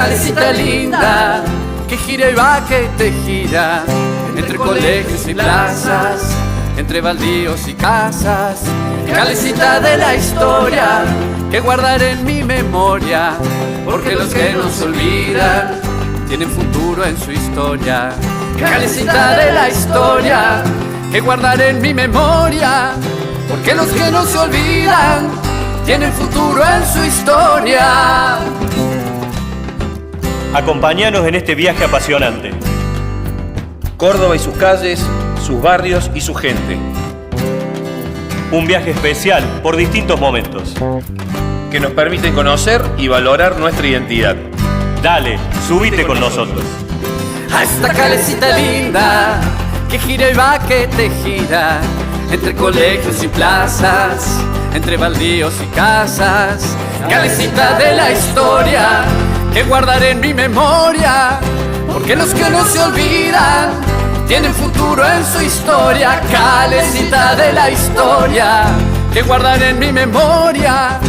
Calecita linda, que gira y va que te gira, entre colegios y plazas, entre baldíos y casas. Calecita de la historia, que guardaré en mi memoria, porque los que no se olvidan tienen futuro en su historia. Calecita de la historia, que guardaré en mi memoria, porque los que no se olvidan tienen futuro en su historia. Acompáñanos en este viaje apasionante. Córdoba y sus calles, sus barrios y su gente. Un viaje especial por distintos momentos. Que nos permiten conocer y valorar nuestra identidad. Dale, subite con nosotros. A esta calecita linda, que gira y va que te gira, entre colegios y plazas, entre baldíos y casas. Calecita de la historia, que guardaré en mi memoria, porque los que no se olvidan tienen futuro en su historia. Calecita de la historia, que guardaré en mi memoria,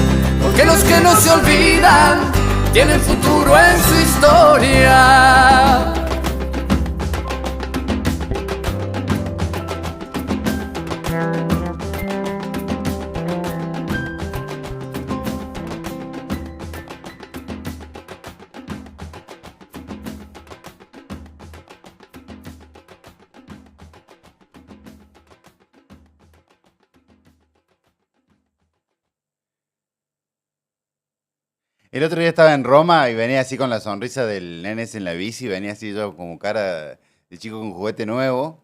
porque los que no se olvidan tienen futuro en su historia. El otro día estaba en Roma y venía así con la sonrisa del nene en la bici, venía así yo como cara de chico con juguete nuevo,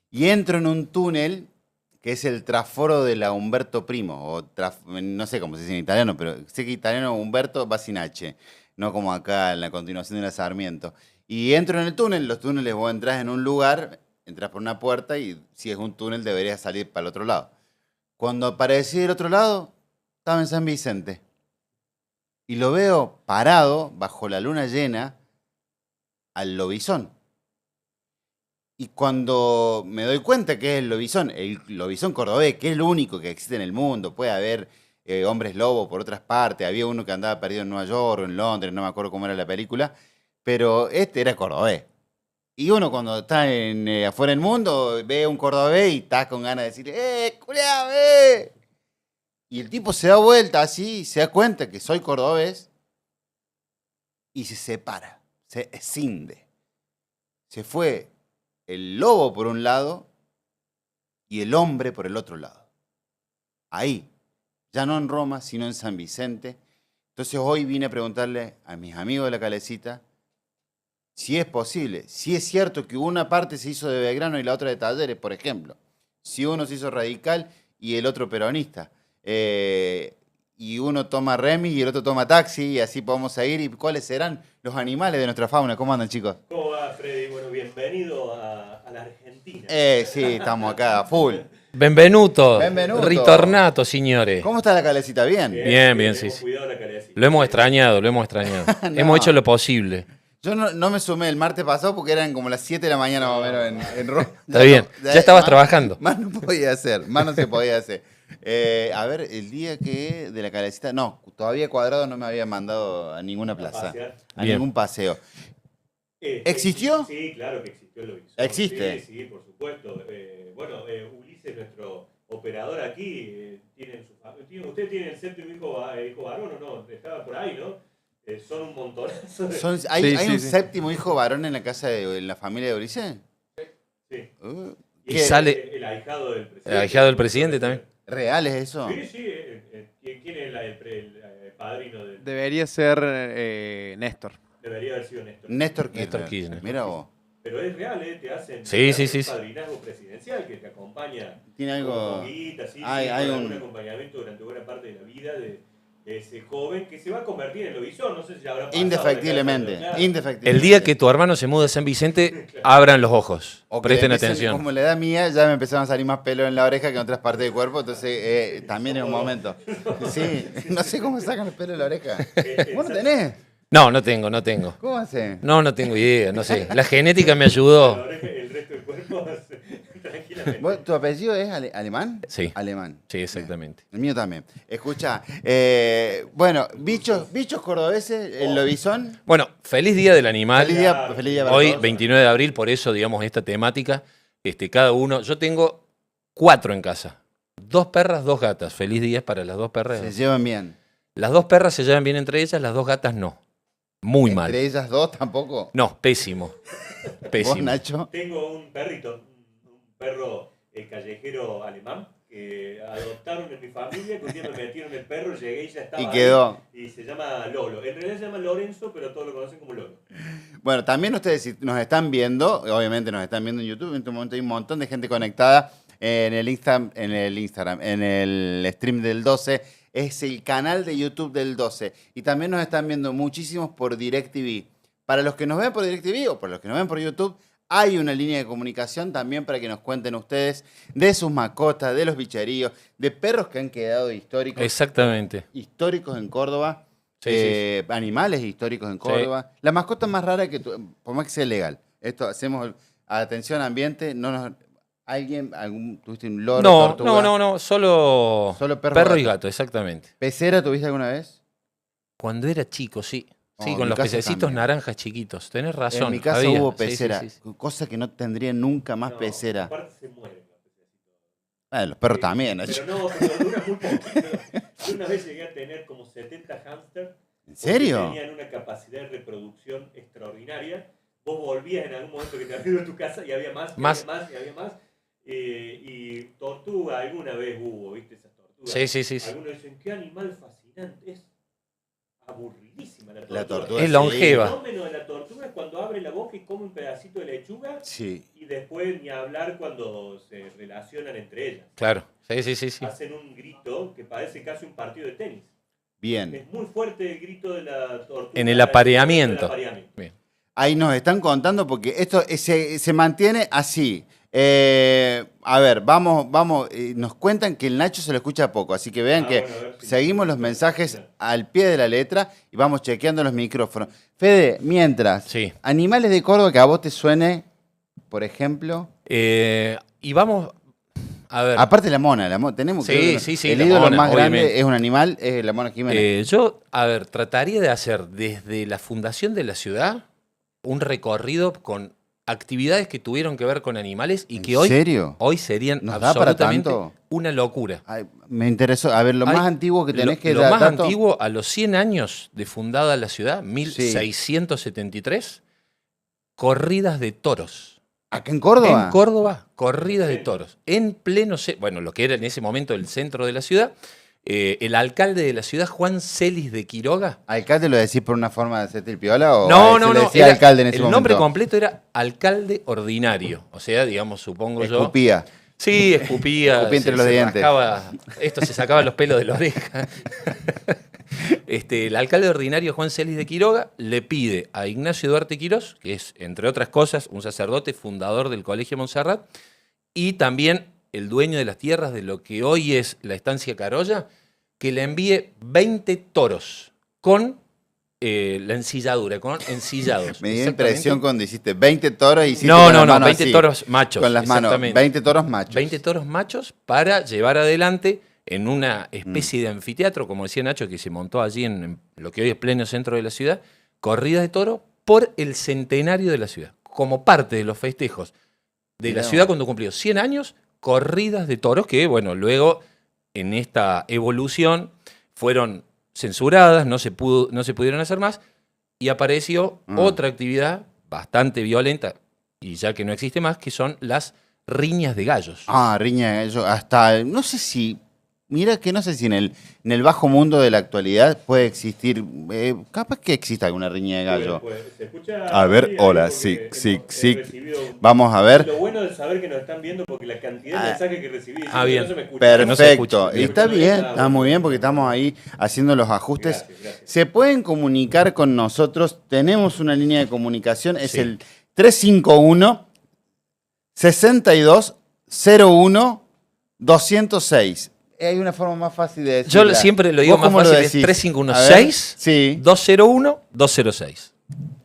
y entro en un túnel que es el traforo de la Umberto Primo, o no sé cómo se dice en italiano, pero sé que italiano Umberto va sin H, no como acá en la continuación de la Sarmiento. Y entro en el túnel, los túneles vos entras en un lugar, entras por una puerta y si es un túnel deberías salir para el otro lado. Cuando aparecí del otro lado, estaba en San Vicente. Y lo veo parado bajo la luna llena al lobizón. Y cuando me doy cuenta que es el lobizón cordobés, que es lo único que existe en el mundo, puede haber hombres lobo por otras partes, había uno que andaba perdido en Nueva York o en Londres, no me acuerdo cómo era la película, pero este era cordobés. Y uno cuando está afuera del mundo ve a un cordobés y está con ganas de decirle, culiao, Y el tipo se da vuelta así, se da cuenta que soy cordobés y se separa, se escinde. Se fue el lobo por un lado y el hombre por el otro lado. Ahí, ya no en Roma, sino en San Vicente. Entonces hoy vine a preguntarle a mis amigos de la Calecita si es posible, si es cierto que una parte se hizo de Belgrano y la otra de Talleres, por ejemplo. Si uno se hizo radical y el otro peronista. Y uno toma remi y el otro toma taxi y así podemos seguir. ¿Y cuáles serán los animales de nuestra fauna? ¿Cómo andan, chicos? ¿Cómo va, Freddy? Bueno, bienvenido a la Argentina. Sí, estamos acá, full. Benvenuto. Benvenuto. Ritornato, signore. ¿Cómo está la Calecita? ¿Bien? Bien, sí. Cuidado la calecita. Lo hemos extrañado. No. Hemos hecho lo posible. Yo no me sumé el martes pasado porque eran como las 7 de la mañana más o menos en Roma. Está bien, ya estabas trabajando. Más no podía hacer, más no se podía hacer. A ver, el día que de la Calecita, no, todavía Cuadrado no me había mandado a ninguna plaza, a Bien. ningún paseo. ¿Existió? Sí, claro que existió el lobizón. ¿Existe? Sí, por supuesto. Ulises, nuestro operador aquí, ¿usted tiene el séptimo hijo varón o no? Estaba por ahí, ¿no? Son un montonazo. ¿Hay un séptimo hijo varón en la casa en la familia de Ulises? Sí. Y sale El ahijado del presidente. el ahijado del presidente también. ¿Real es eso? Sí. ¿Quién es el padrino del...? Debería ser Néstor. Debería haber sido Néstor. Néstor Kirchner. Néstor Kirchner. Mira vos. Pero es real, te hacen Sí. un padrinazgo presidencial que te acompaña. Tiene algo... Con guita, hay un un... acompañamiento durante buena parte de la vida de ese joven que se va a convertir en lobizón. No sé si ya habrá pasado. Indefectiblemente. El día que tu hermano se mude a San Vicente, abran los ojos. O que Presten le empiecen, atención. como la edad mía, ya me empezaron a salir más pelos en la oreja que en otras partes del cuerpo, entonces también es un momento. Sí, no sé cómo sacan los pelos de la oreja. ¿Vos no tenés? No tengo. ¿Cómo hace? No tengo idea, no sé. La genética me ayudó. El resto del cuerpo tranquilamente. ¿Tu apellido es alemán? Sí. Alemán. Sí, exactamente. El mío también. Escucha, bueno, bichos cordobeses, el lobizón. Bueno, feliz Día del Animal. Feliz día para Hoy, todos. 29 de abril, por eso, digamos, esta temática. Cada uno. Yo tengo 4 en casa. 2 perras, 2 gatas. Feliz día para las 2 perras. Se llevan bien. Las 2 perras se llevan bien entre ellas, las 2 gatas no. Muy mal. ¿Entre ellas dos tampoco? No, pésimo. ¿Vos, Pésimo. Nacho? Tengo un perrito, un perro callejero alemán que adoptaron en mi familia, que un día me metieron el perro, llegué y ya estaba Y quedó. ahí, y se llama Lolo. En realidad se llama Lorenzo, pero todos lo conocen como Lolo. Bueno, también ustedes si nos están viendo, obviamente nos están viendo en YouTube, en este momento hay un montón de gente conectada en el Instagram, en el stream del 12, es el canal de YouTube del 12. Y también nos están viendo muchísimos por DirecTV. Para los que nos ven por DirecTV o para los que nos ven por YouTube, hay una línea de comunicación también para que nos cuenten ustedes de sus mascotas, de los bicheríos, de perros que han quedado Exactamente. históricos en Córdoba. Sí. Animales históricos en Córdoba. La mascota más rara que por más que sea legal. Esto hacemos atención ambiente, tuviste un loro, tortuga? No, solo perro y gato, exactamente. ¿Pecera tuviste alguna vez? Cuando era chico, sí. Sí, En con mi los casa pececitos también. naranjas chiquitos. Tenés razón. En mi casa había. hubo Sí, pecera, sí, sí. cosa que no tendría nunca más No, pecera. Aparte se mueren los pececitos. Los perros también, Nacho. Pero no, pero dura muy poquito. Yo una vez llegué a tener como 70 hámsters. ¿En serio? Tenían una capacidad de reproducción extraordinaria. Vos volvías en algún momento que te habías ido a tu casa y había más, Más. y había más. Y tortuga, alguna vez hubo, ¿viste? Esas tortugas. Sí. Algunos dicen, qué animal fascinante. Es aburridísima la tortuga. La tortuga, Es longeva. El fenómeno de la tortuga es cuando abre la boca y come un pedacito de lechuga. Sí. Y después ni hablar cuando se relacionan entre ellas. Claro. Sí. Hacen un grito que parece casi un partido de tenis. Bien. Es muy fuerte el grito de la tortuga. En el apareamiento. Bien. Ahí nos están contando porque esto se mantiene así. A ver, vamos, nos cuentan que el Nacho se lo escucha poco, así que vean que Bueno, a ver si- seguimos los mensajes al pie de la letra y vamos chequeando los micrófonos. Fede, mientras, Sí. animales de Córdoba que a vos te suene, por ejemplo, Y vamos a ver. aparte la mona, tenemos Sí, creo que sí, el la ídolo mona, más grande obviamente. es un animal, es la Mona Jiménez. Yo, a ver, trataría de hacer desde la fundación de la ciudad un recorrido con actividades que tuvieron que ver con animales y que ¿En hoy, serio? hoy serían ¿Nos da para absolutamente tanto? una locura. Ay, me interesó, a ver, lo Hay- más antiguo que tenés que Lo dar más dato. antiguo, a los 100 años de fundada la ciudad, 1673, corridas de toros. ¿Acá en Córdoba? En Córdoba, corridas de toros. En pleno, bueno, lo que era en ese momento el centro de la ciudad, el alcalde de la ciudad, Juan Celis de Quiroga. ¿Alcalde lo decís por una forma de hacerte el piola o No, se le decía era- alcalde en ese el momento? nombre completo era alcalde ordinario. O sea, digamos, supongo yo. Escupía. Sí, escupía. Escupía entre los dientes. Esto se sacaba los pelos de la oreja. El alcalde ordinario Juan Celis de Quiroga le pide a Ignacio Duarte Quirós, que es, entre otras cosas, un sacerdote fundador del Colegio Montserrat, y también el dueño de las tierras de lo que hoy es la estancia Carolla, que le envíe 20 toros con la ensilladura, con ensillados. Me dio Exactamente. impresión cuando hiciste 20 toros y hiciste No, con las no, manos 20 así, toros machos. con las manos, exactamente. 20 toros machos. 20 toros machos para llevar adelante en una especie de anfiteatro, como decía Nacho, que se montó allí en lo que hoy es pleno centro de la ciudad, corridas de toro por el centenario de la ciudad, como parte de los festejos de la Mirá. ciudad cuando cumplió 100 años, corridas de toros que, bueno, luego en esta evolución fueron censuradas, no se pudieron hacer más, y apareció otra actividad bastante violenta, y ya que no existe más, que son las riñas de gallos. Riña, yo hasta, no sé si, mira que no sé si en el bajo mundo de la actualidad puede existir, capaz que exista alguna riña de gallo. ¿Se escucha? A ver, Sí, hola, porque sí, hemos, sí. recibido Vamos a ver. Lo bueno de saber que nos están viendo porque la cantidad de mensajes que recibí diciendo bien. que no se me escucha. Pero no se Perfecto, escucha. y está bien, está muy bien porque estamos ahí haciendo los ajustes. Gracias. Se pueden comunicar con nosotros, tenemos una línea de comunicación, es Sí. el 351 6201 206. Hay una forma más fácil de decirlo. Yo siempre lo digo más fácil, es 3516 Sí, 201 206.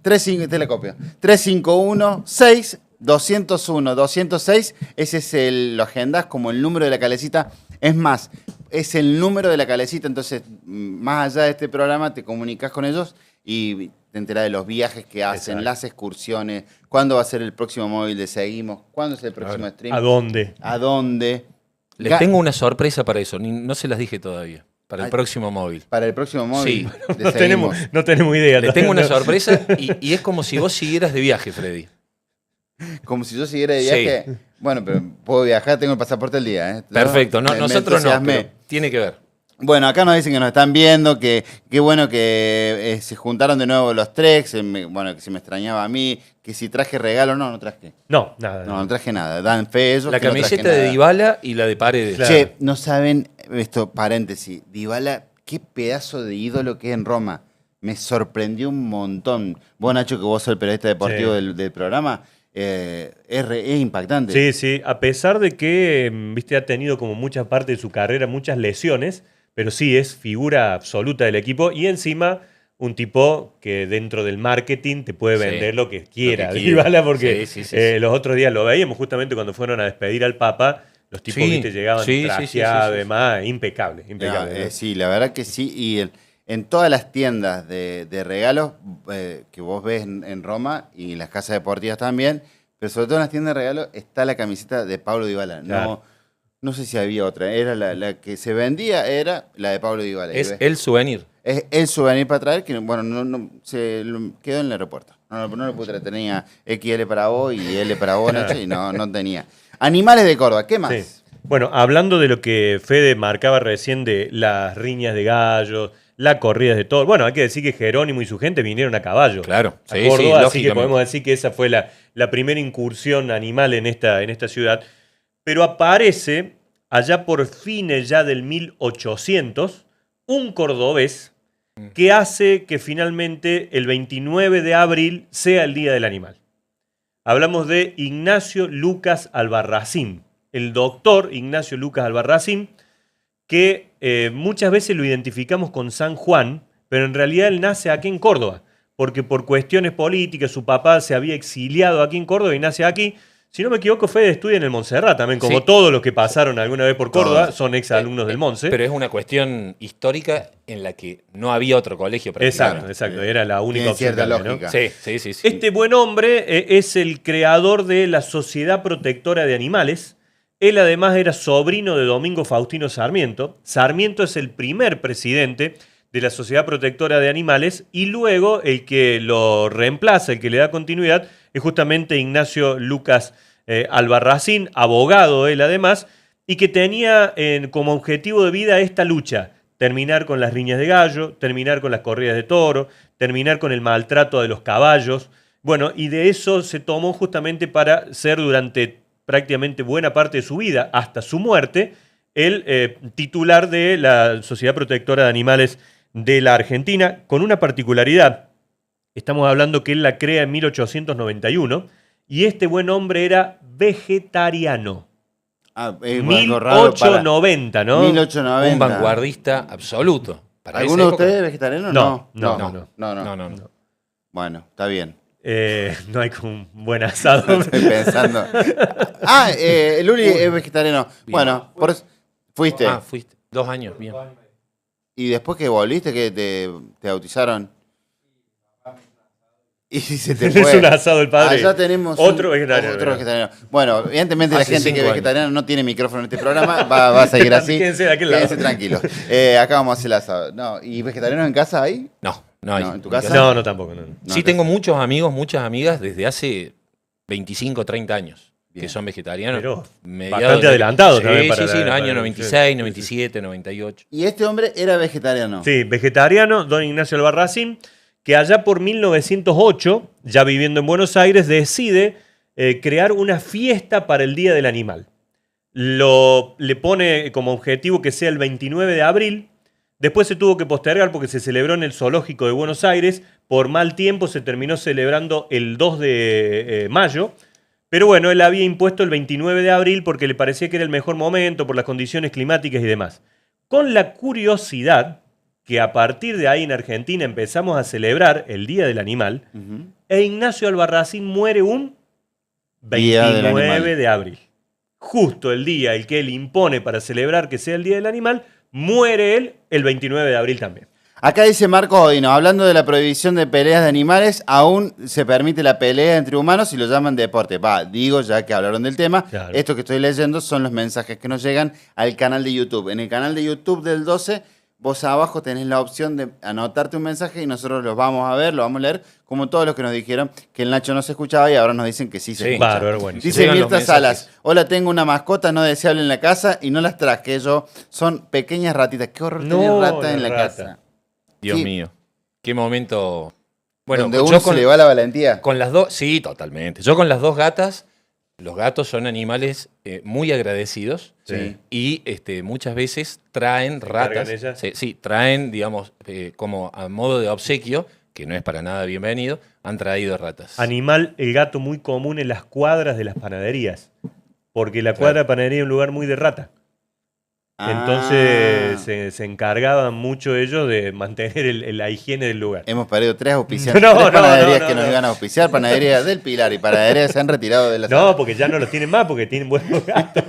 35, te la copio. 351 6 201, 206, ese es lo agendas como el número de la calecita. Es más, es el número de la calecita, entonces, más allá de este programa, te comunicas con ellos y te enterás de los viajes que hacen, Exacto. las excursiones, cuándo va a ser el próximo móvil de Seguimos, cuándo es el próximo stream, ¿A dónde? a dónde. Les tengo una sorpresa para eso, no se las dije todavía. Para el Ay. próximo móvil. Para el próximo móvil Sí. de No Seguimos. tenemos idea. Les tengo una todavía, ¿no? sorpresa y es como si vos siguieras de viaje, Freddy. Como si yo siguiera de Sí. viaje. Bueno, pero puedo viajar, tengo el pasaporte al día. Perfecto, Me nosotros no, entusiasmé. pero tiene que ver. Bueno, acá nos dicen que nos están viendo, que qué bueno que se juntaron de nuevo los Treks, bueno, que se me extrañaba a mí, que si traje regalo, no traje. No, nada. No traje nada. Dan fe ellos La que no traje camiseta de nada. Dybala y la de Paredes. Claro. Che, no saben, esto, paréntesis, Dybala, qué pedazo de ídolo que es en Roma. Me sorprendió un montón. Vos, Nacho, que vos sos el periodista deportivo Sí. del programa, es impactante. Sí, sí. A pesar de que, viste, ha tenido como mucha parte de su carrera, muchas lesiones, pero sí es figura absoluta del equipo y encima un tipo que dentro del marketing te puede Sí. vender lo que quiera, Lo que quiera. Dybala, porque Sí, sí, sí, los otros días lo veíamos justamente cuando fueron a despedir al Papa, los tipos Sí, viste, llegaban sí, sí, trajeados, sí, sí, sí. demás, impecable, impecable. No, ¿no? sí, la verdad que sí. Y en todas las tiendas de regalos que vos ves en Roma y en las casas deportivas también, pero sobre todo en las tiendas de regalos está la camiseta de Pablo Dybala. Claro. No sé si había otra. Era la que se vendía, era la de Pablo Dybala. Y Es ves, el souvenir. es el souvenir para traer, que bueno, quedó en el aeropuerto. No lo pude traer. Tenía XL para vos y L para vos, Nacho, y no tenía. Animales de Córdoba, ¿qué más? Sí. Bueno, hablando de lo que Fede marcaba recién de las riñas de gallos, las corridas de todo. Bueno, hay que decir que Jerónimo y su gente vinieron a caballo. Claro, A sí, Córdoba, sí, así que lógicamente. podemos decir que esa fue la primera incursión animal en esta ciudad. Pero aparece, allá por fines ya del 1800, un cordobés que hace que finalmente el 29 de abril sea el Día del Animal. Hablamos de Ignacio Lucas Albarracín, el doctor Ignacio Lucas Albarracín, que muchas veces lo identificamos con San Juan, pero en realidad él nace aquí en Córdoba, porque por cuestiones políticas su papá se había exiliado aquí en Córdoba y nace aquí. Si no me equivoco, Fede estudia en el Montserrat también, como Sí. todos los que pasaron alguna vez por Córdoba Todos. son exalumnos del Monse. Pero es una cuestión histórica en la que no había otro colegio Exacto, prácticamente. exacto, era la única Tiene opción. cierta que había, ¿no? lógica. Sí, sí, sí. sí. Este buen hombre es el creador de la Sociedad Protectora de Animales. Él además era sobrino de Domingo Faustino Sarmiento. Sarmiento es el primer presidente de la Sociedad Protectora de Animales y luego el que lo reemplaza, el que le da continuidad, es justamente Ignacio Lucas Albarracín, abogado él además, y que tenía como objetivo de vida esta lucha: terminar con las riñas de gallo, terminar con las corridas de toro, terminar con el maltrato de los caballos. Bueno, y de eso se tomó justamente para ser durante prácticamente buena parte de su vida, hasta su muerte, el titular de la Sociedad Protectora de Animales de la Argentina, con una particularidad. Estamos hablando que él la crea en 1891 y este buen hombre era vegetariano. Es algo raro para 1890, ¿no? 1890. Un vanguardista absoluto. Para ¿Alguno de esa época. ustedes es vegetariano? No. No. Bueno, está bien. No hay como un buen asado. Estoy pensando. Luli es vegetariano. Bien. Bueno, por eso fuiste. Ah, fuiste. 2 años, bien. Y después que volviste, que te bautizaron. Y se te Es fue. un asado el padre. Allá tenemos Otro vegetariano. Otro vegetariano. Bueno, evidentemente la Hace gente que 5 es años. vegetariana no tiene micrófono en este programa. Va a seguir así. Quédense de aquel lado. Quédense tranquilos. Acá vamos a hacer el asado. No, ¿y vegetarianos en casa hay? No hay. No, ¿en tu casa? No, tampoco. No. Sí, tengo muchos amigos, muchas amigas desde hace 25, 30 años Bien. que son vegetarianos. Pero Mediados bastante de- adelantado sí, también para Sí, sí, la- en los para años la- 96, sí, 97, 98. Y este hombre era vegetariano. Sí, vegetariano, don Ignacio Albarracín, que allá por 1908, ya viviendo en Buenos Aires, decide crear una fiesta para el Día del Animal. Le pone como objetivo que sea el 29 de abril. Después se tuvo que postergar porque se celebró en el Zoológico de Buenos Aires. Por mal tiempo se terminó celebrando el 2 de mayo. Pero bueno, él había impuesto el 29 de abril porque le parecía que era el mejor momento por las condiciones climáticas y demás. Con la curiosidad que a partir de ahí en Argentina empezamos a celebrar el Día del Animal, Ujú. e Ignacio Albarracín muere un Día del 29 animal. de abril. Justo el día el que él impone para celebrar que sea el Día del Animal, muere él el 29 de abril también. Acá dice Marco Odino, hablando de la prohibición de peleas de animales, aún se permite la pelea entre humanos y lo llaman deporte. Digo, ya que hablaron del tema, Claro. esto que estoy leyendo son los mensajes que nos llegan al canal de YouTube. En el canal de YouTube del 12, vos abajo tenés la opción de anotarte un mensaje y nosotros los vamos a ver, lo vamos a leer, como todos los que nos dijeron que el Nacho no se escuchaba y ahora nos dicen que sí se Sí. escucha. Bárbaro, bueno. Dice Llegan los Mirta mensajes. Salas, hola, tengo una mascota no deseable en la casa y no las traje yo. Son pequeñas ratitas. Qué horror No, tener rata la en la rata. casa. Dios Sí. mío. Qué momento. Bueno, Donde yo uno se le va la valentía. con las dos, sí, totalmente. Yo con las dos gatas, los gatos son animales muy agradecidos. Sí. Y muchas veces traen cargan ratas. ellas? Sí, traen, digamos, como a modo de obsequio, que no es para nada bienvenido, han traído ratas. Animal, el gato muy común en las cuadras de las panaderías. Porque la cuadra de panadería es un lugar muy de rata. Entonces se encargaban mucho ellos de mantener la higiene del lugar. Hemos perdido 3 auspiciantes. No, 3 no, panaderías no, que no. nos iban a auspiciar. Panadería del Pilar y panadería se han retirado de la No, sala. porque ya no los tienen más, porque tienen buenos gatos.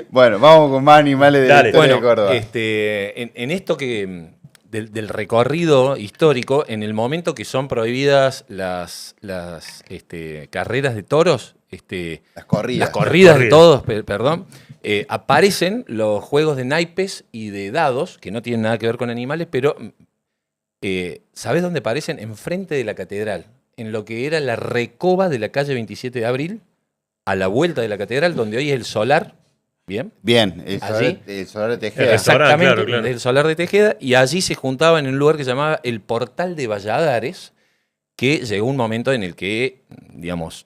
Bueno, vamos con más animales de la Dale. historia Bueno, de Córdoba. en esto que del recorrido histórico, en el momento que son prohibidas las carreras de toros, Las corridas. las corridas de corridas. todos, perdón, aparecen los juegos de naipes y de dados, que no tienen nada que ver con animales, pero ¿sabés dónde aparecen? Enfrente de la catedral, en lo que era la recoba de la calle 27 de abril, a la vuelta de la catedral, donde hoy es el solar, ¿bien? Bien, el Allí. solar de El Tejeda. restaurante, Exactamente, claro, claro. el solar de Tejeda, y allí se juntaban en un lugar que se llamaba el Portal de Valladares, que llegó un momento en el que, digamos,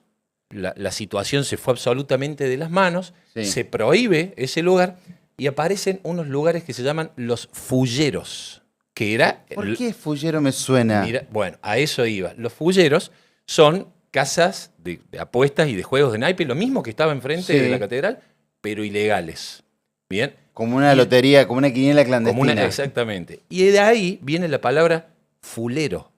la situación se fue absolutamente de las manos, Sí. se prohíbe ese lugar y aparecen unos lugares que se llaman los fulleros, que era... ¿Por qué Fullero me suena? Mira, bueno, a eso iba. Los fulleros son casas de apuestas y de juegos de naipe, lo mismo que estaba enfrente Sí. de la catedral, pero ilegales. Bien. Como una lotería, como una quiniela clandestina. Exactamente. Y de ahí viene la palabra fulero.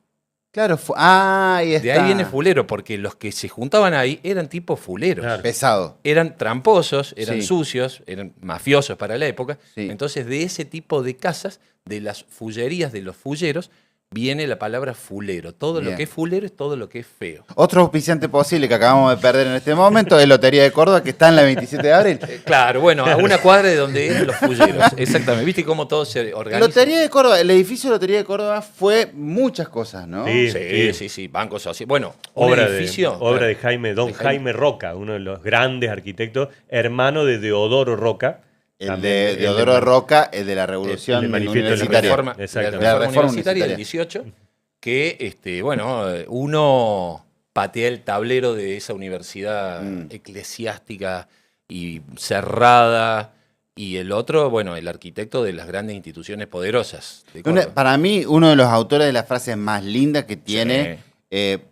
Claro, ahí está. De ahí viene fulero, porque los que se juntaban ahí eran tipo fuleros. Claro. Pesado. Eran tramposos, eran Sí. sucios, eran mafiosos para la época. Sí. Entonces, de ese tipo de casas, de las fullerías, de los fulleros, viene la palabra fulero. Todo Bien. lo que es fulero es todo lo que es feo. Otro auspiciante posible que acabamos de perder en este momento es Lotería de Córdoba, que está en la 27 de abril. Claro, bueno, a una cuadra de donde eran los fulleros. Exactamente. ¿Viste cómo todo se organiza? Lotería de Córdoba, el edificio de Lotería de Córdoba fue muchas cosas, ¿no? Sí. Sí, Banco Social. Bueno, un Obra edificio. de claro, Don Jaime Roca, uno de los grandes arquitectos, hermano de Deodoro Roca. El También, de Deodoro Roca, el de la Revolución el manifiesto de la la Universitaria. reforma, Exactamente. la La reforma reforma universitaria del universitaria. 18, que uno patea el tablero de esa universidad eclesiástica y cerrada, y el otro, bueno, el arquitecto de las grandes instituciones poderosas de Córdoba. Para mí, uno de los autores de las frases más lindas que tiene,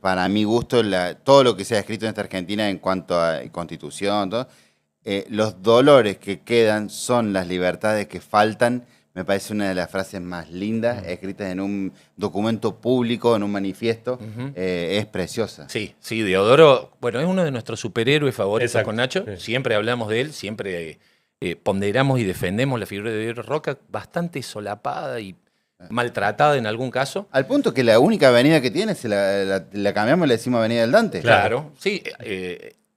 para mi gusto, todo lo que se ha escrito en esta Argentina en cuanto a constitución, todo, los dolores que quedan son las libertades que faltan. Me parece una de las frases más lindas, escritas en un documento público, en un manifiesto. Es preciosa. Sí, Deodoro, bueno, es uno de nuestros superhéroes favoritos. Exacto, Con Nacho. sí. Siempre hablamos de él, siempre ponderamos y defendemos la figura de Deodoro Roca, bastante solapada y maltratada en algún caso. Al punto que la única avenida que tiene, se la cambiamos y le decimos Avenida del Dante. Claro, sí.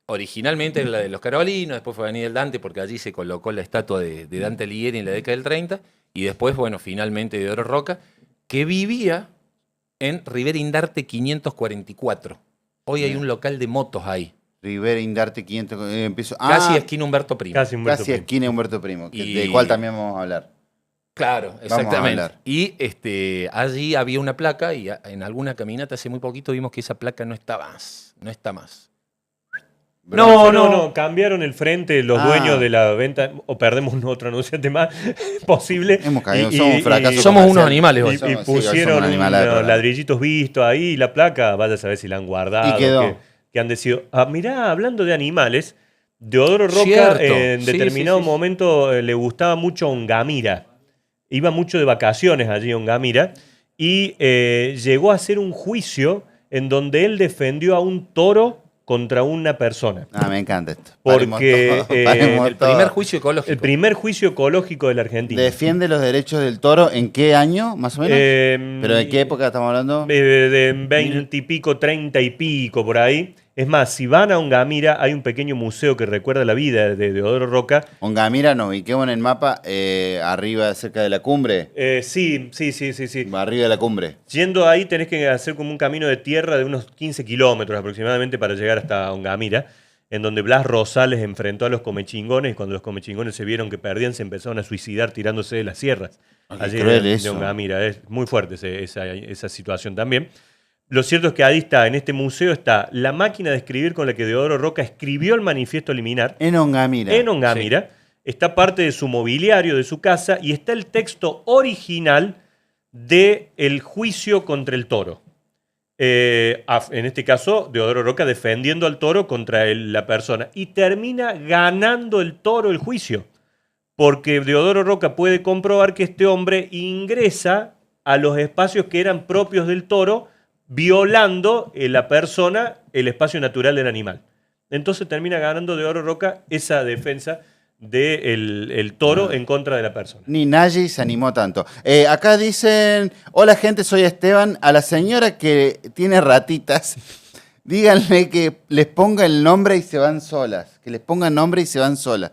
Originalmente era la de los Carolinos, después fue Avenida del Dante porque allí se colocó la estatua de Dante Alighieri en la década del 30, y después, bueno, finalmente Deodoro Roca, que vivía en Rivera Indarte 544. Hoy hay un local de motos ahí, Rivera Indarte 500. Empiezo. casi esquina Humberto Primo. Casi Humberto Casi Primo. esquina Humberto Primo, Y- del cual también vamos a hablar. Claro, Vamos a exactamente. hablar. Y allí había una placa y en alguna caminata hace muy poquito vimos que esa placa no está más. No está más. No, cambiaron el frente los Ah. dueños de la venta, o perdemos otro anunciante más posible. Hemos caído, somos un fracaso Somos comercial. unos animales hoy. Y Somos- sí, hoy pusieron somos un animal del unos programa. ladrillitos vistos ahí, y la placa, vaya a saber si la han guardado. Y quedó. Que han decidido. Mirá, hablando de animales, Deodoro Roca Cierto. en Sí, determinado sí, sí. momento le gustaba mucho Ongamira. Iba mucho de vacaciones allí a Ongamira y llegó a hacer un juicio en donde él defendió a un toro contra una persona. Ah, me encanta esto. Porque Paremos El todo. primer juicio ecológico. El primer juicio ecológico de la Argentina. ¿Defiende los derechos del toro en qué año, más o menos? ¿Pero de qué época estamos hablando? De 20 y pico, 30 y pico, por ahí. Es más, si van a Ongamira, hay un pequeño museo que recuerda la vida de Deodoro Roca. Ongamira, nos ubiquemos en el mapa, arriba, cerca de la cumbre. Sí. Arriba de la cumbre. Yendo ahí tenés que hacer como un camino de tierra de unos 15 kilómetros aproximadamente para llegar hasta Ongamira, en donde Blas Rosales enfrentó a los comechingones y cuando los comechingones se vieron que perdían se empezaron a suicidar tirándose de las sierras. Qué Allí cruel de eso. Ongamira. Es muy fuerte esa situación también. Lo cierto es que ahí está, en este museo está la máquina de escribir con la que Deodoro Roca escribió el manifiesto liminar. En Ongamira. En Ongamira. Está parte de su mobiliario, de su casa, y está el texto original del juicio contra el toro. En este caso, Deodoro Roca defendiendo al toro contra la persona. Y termina ganando el toro el juicio. Porque Deodoro Roca puede comprobar que este hombre ingresa a los espacios que eran propios del toro, violando la persona el espacio natural del animal. Entonces termina ganando Deodoro Roca esa defensa del toro en contra de la persona. Ni nadie se animó tanto. Acá dicen, hola gente, soy Esteban. A la señora que tiene ratitas, díganle que les ponga el nombre y se van solas. Que les pongan nombre y se van solas.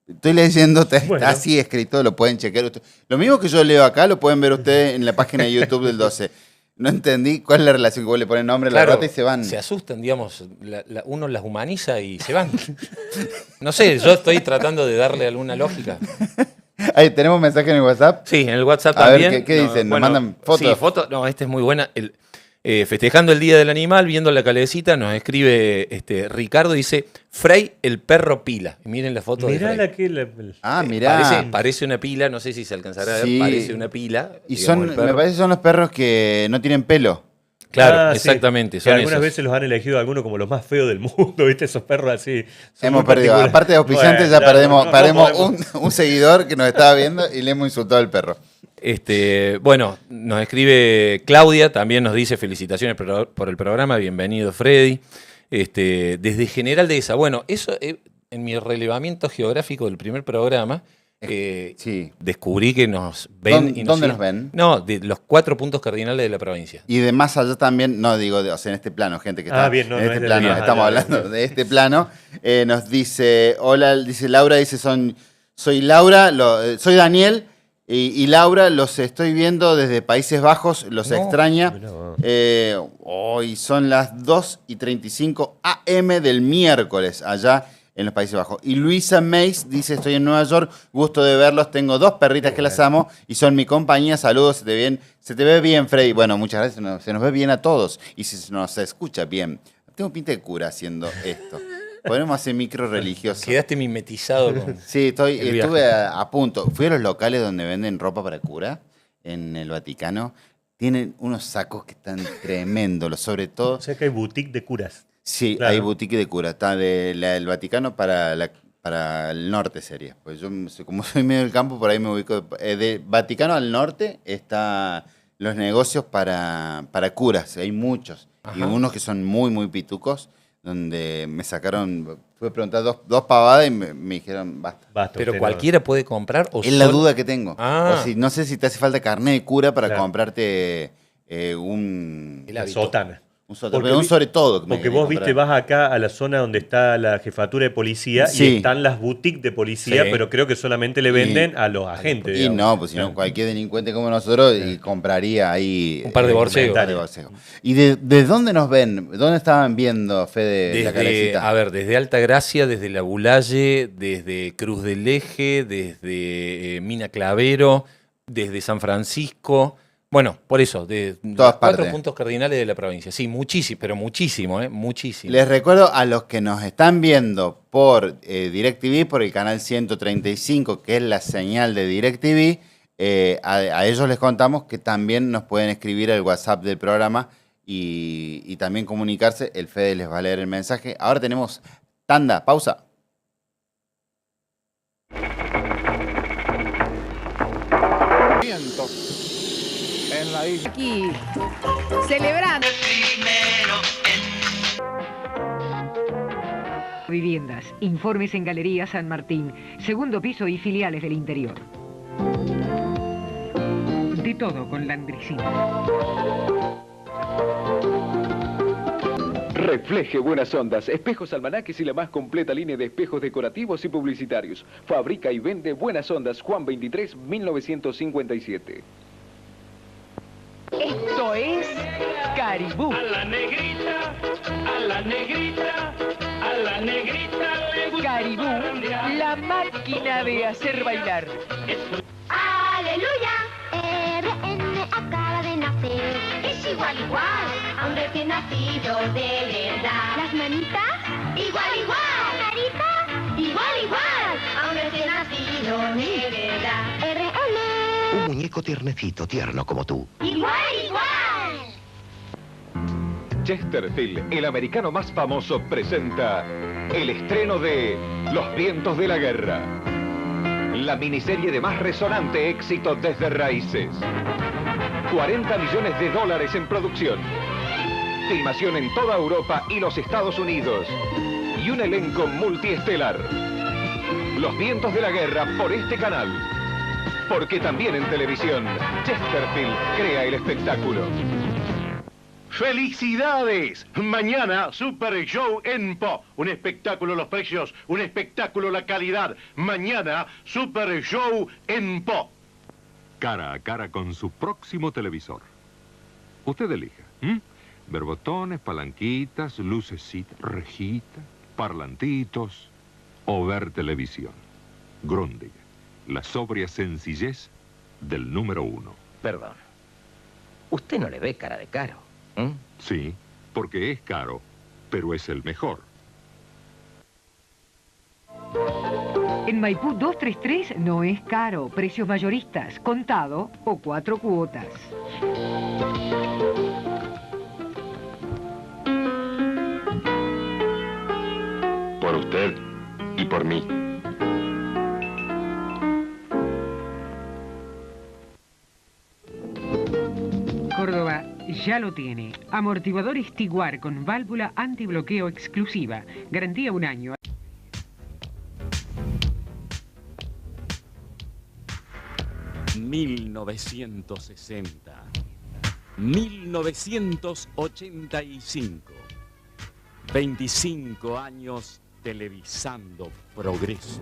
Estoy leyendo, Bueno. así escrito, lo pueden chequear ustedes. Lo mismo que yo leo acá, lo pueden ver ustedes en la página de YouTube del 12. No entendí cuál es la relación que vos le ponen nombre a la rata y se van. Se asustan, digamos, uno las humaniza y se van. No sé, yo estoy tratando de darle alguna lógica. Ahí, ¿tenemos mensaje en el WhatsApp? Sí, en el WhatsApp A ver, también. ¿qué dicen? ¿Nos mandan fotos? Sí, fotos. No, esta es muy buena. Festejando el Día del Animal, viendo la calecita, nos escribe Ricardo, dice, Frey, el perro pila. Y miren la foto Mirá de la Frey. que... Ah, mirá. Parece una pila, no sé si se alcanzará a ver, Sí. parece una pila. Y digamos, el me perro. parece que son los perros que no tienen pelo. Claro, Sí. exactamente. Que Son algunas esos. veces los han elegido algunos como los más feos del mundo, ¿viste? Esos perros así. son Hemos muy perdido. particulares. Aparte de auspiciantes, Bueno, ya perdemos podemos. un seguidor que nos estaba viendo y le hemos insultado al perro. Bueno, nos escribe Claudia, también nos dice felicitaciones por el programa, bienvenido Freddy. Desde General Dehesa. Bueno, eso en mi relevamiento geográfico del primer programa, Sí. descubrí que nos ven. ¿Dónde nos ven? No, de los 4 puntos cardinales de la provincia. Y de más allá también, no digo, o sea, en este plano, gente que está Bien, no, en no este es de plano, más estamos allá, hablando de este plano, nos dice, hola, dice Laura, dice, soy Laura, soy Daniel y Laura, los estoy viendo desde Países Bajos, los No. extraña. Mirá vos. Hoy son las 2:35 AM del miércoles, allá en los Países Bajos. Y Luisa Mays dice, estoy en Nueva York, gusto de verlos, tengo 2 perritas que las amo y son mi compañía, saludos, se te ve bien, Freddy. Bueno, muchas gracias, se nos ve bien a todos y se nos escucha bien. Tengo pinta de cura haciendo esto. Podemos hacer micro religioso. Quedaste mimetizado con. Sí, el viaje. estuve a punto. Fui a los locales donde venden ropa para cura, en el Vaticano. Tienen unos sacos que están tremendos, sobre todo. O sea que hay boutique de curas. Sí, Claro. hay boutique de cura. Está del Vaticano para el norte sería. Pues yo, como soy medio del campo, por ahí me ubico. De Vaticano al norte están los negocios para curas. Hay muchos. Y Ajá. unos que son muy, muy pitucos, donde me sacaron, fui a preguntar dos pavadas y me dijeron, basta. Basta, Pero usted cualquiera puede comprar o Es la solo- duda que tengo. Ah. O si, no sé si te hace falta carnet de cura para Claro. comprarte un El La hábito. sotana. sobre, Porque pero un vi- sobre todo. que me Porque quería vos, viste, comprar. vas acá a la zona donde está la jefatura de policía Sí. y están las boutiques de policía, Sí. pero creo que solamente le venden a los agentes. Y digamos. no, pues si no, Claro. cualquier delincuente como nosotros y compraría ahí. Un par de borseos. un par de borseos. ¿Y de dónde nos ven? ¿Dónde estaban viendo, Fede, la calecita? A ver, desde Alta Gracia, desde La Bulalle, desde Cruz del Eje, desde Mina Clavero, desde San Francisco. Bueno, por eso, de Todas los 4 partes. puntos cardinales de la provincia. Sí, muchísimo, pero muchísimo, muchísimo. Les recuerdo a los que nos están viendo por DirecTV, por el canal 135, que es la señal de DirecTV, a ellos les contamos que también nos pueden escribir al WhatsApp del programa y también comunicarse. El Fede les va a leer el mensaje. Ahora tenemos tanda, pausa. En la isla. Aquí celebrando. Viviendas. Informes en Galería San Martín, segundo piso y filiales del interior. De todo con Landricina. Refleje buenas ondas, espejos almanaques y la más completa línea de espejos decorativos y publicitarios. Fabrica y vende Buenas Ondas, Juan 23, 1957. Esto es Caribú. A la negrita, a la negrita, a la negrita le gusta Caribú, la máquina de hacer bailar. ¡Aleluya! RN acaba de nacer. Es igual, a un recién nacido de verdad. ¿Las manitas? Igual. ¿La carita? Igual, a un recién nacido de verdad. RN. Un muñeco tiernecito, tierno como tú. Igual. Chesterfield, el americano más famoso, presenta el estreno de Los vientos de la guerra. La miniserie de más resonante éxito desde raíces. 40 millones de dólares en producción. Filmación en toda Europa y los Estados Unidos. Y un elenco multiestelar. Los vientos de la guerra por este canal. Porque también en televisión, Chesterfield crea el espectáculo. ¡Felicidades! Mañana, Super Show en Po. Un espectáculo los precios, un espectáculo la calidad. Mañana, Super Show en Po. Cara a cara con su próximo televisor. Usted elija. Ver botones, palanquitas, lucecitas, rejitas, parlantitos o ver televisión. Grundig, la sobria sencillez del número 1. Perdón. Usted no le ve cara de caro. Sí, porque es caro, pero es el mejor. En Maipú 233 no es caro. Precios mayoristas, contado o 4 cuotas. Por usted y por mí. Córdoba ya lo tiene. Amortiguador Stiguar con válvula antibloqueo exclusiva. Garantía 1 año. ...1960... ...1985... ...25 años televisando progreso.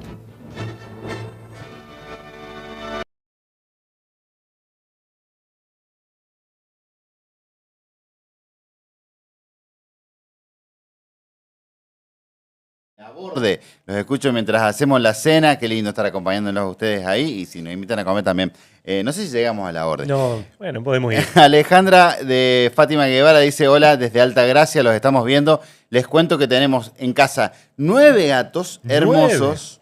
Borde. Los escucho mientras hacemos la cena. Qué lindo estar acompañándolos a ustedes ahí. Y si nos invitan a comer también. No sé si llegamos a la orden. No, bueno, podemos ir. Alejandra de Fátima Guevara dice: hola, desde Altagracia, los estamos viendo. Les cuento que tenemos en casa 9 gatos hermosos.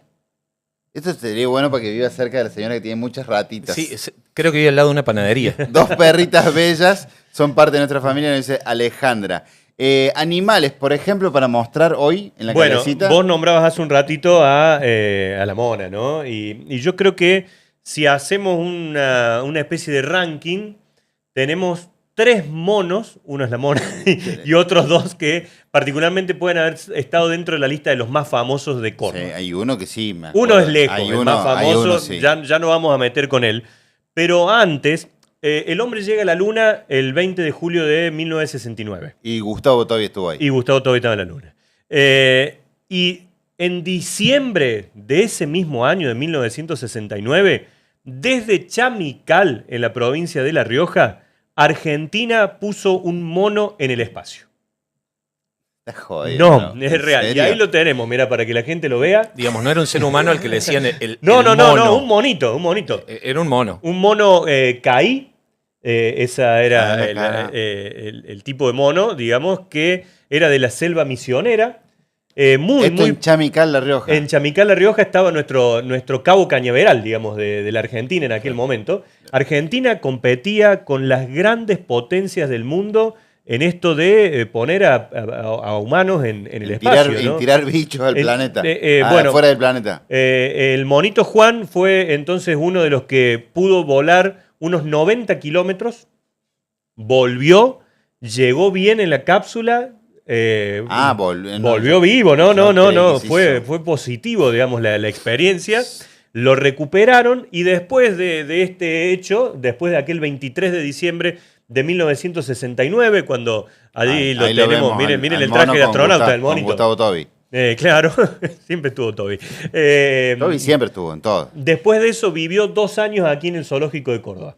Esto sería bueno para que viva cerca de la señora que tiene muchas ratitas. Sí, creo que vive al lado de una panadería. 2 perritas bellas, son parte de nuestra familia, nos dice Alejandra. Animales, por ejemplo, para mostrar hoy en la cabecita. Vos nombrabas hace un ratito a la mona, ¿no? Y yo creo que si hacemos una especie de ranking, tenemos 3 monos, uno es la mona, y otros 2 que particularmente pueden haber estado dentro de la lista de los más famosos de Córdoba. Sí, hay uno que sí, me uno es lejos, hay el uno, más famoso, uno, sí. ya no vamos a meter con él. Pero antes, el hombre llega a la luna el 20 de julio de 1969. Y Gustavo todavía estuvo ahí. Y Gustavo todavía estaba en la luna. Y en diciembre de ese mismo año, de 1969, desde Chamical, en la provincia de La Rioja, Argentina puso un mono en el espacio. Está jodido. No, es real. Y ahí lo tenemos, mira, para que la gente lo vea. Digamos, no era un ser humano al que le decían el No, mono. un monito. Era un mono. Un mono caí. Esa era el tipo de mono, digamos, que era de la selva misionera. En Chamical, La Rioja. En Chamical, La Rioja estaba nuestro cabo cañaveral, digamos, de la Argentina en aquel momento. Argentina competía con las grandes potencias del mundo en esto de poner a humanos en el espacio. ¿no? En tirar bichos al planeta. Bueno, fuera del planeta. El monito Juan fue entonces uno de los que pudo volar unos 90 kilómetros, volvió, llegó bien en la cápsula, volvió vivo, no, Sí, fue positivo, digamos, la experiencia. Lo recuperaron y después de este hecho, después de aquel 23 de diciembre de 1969, cuando allí lo tenemos, miren el traje de astronauta del monito. Con Gustavo Tobi. Claro, siempre estuvo Tobi. Tobi siempre estuvo en todo. Después de eso vivió 2 años aquí en el Zoológico de Córdoba.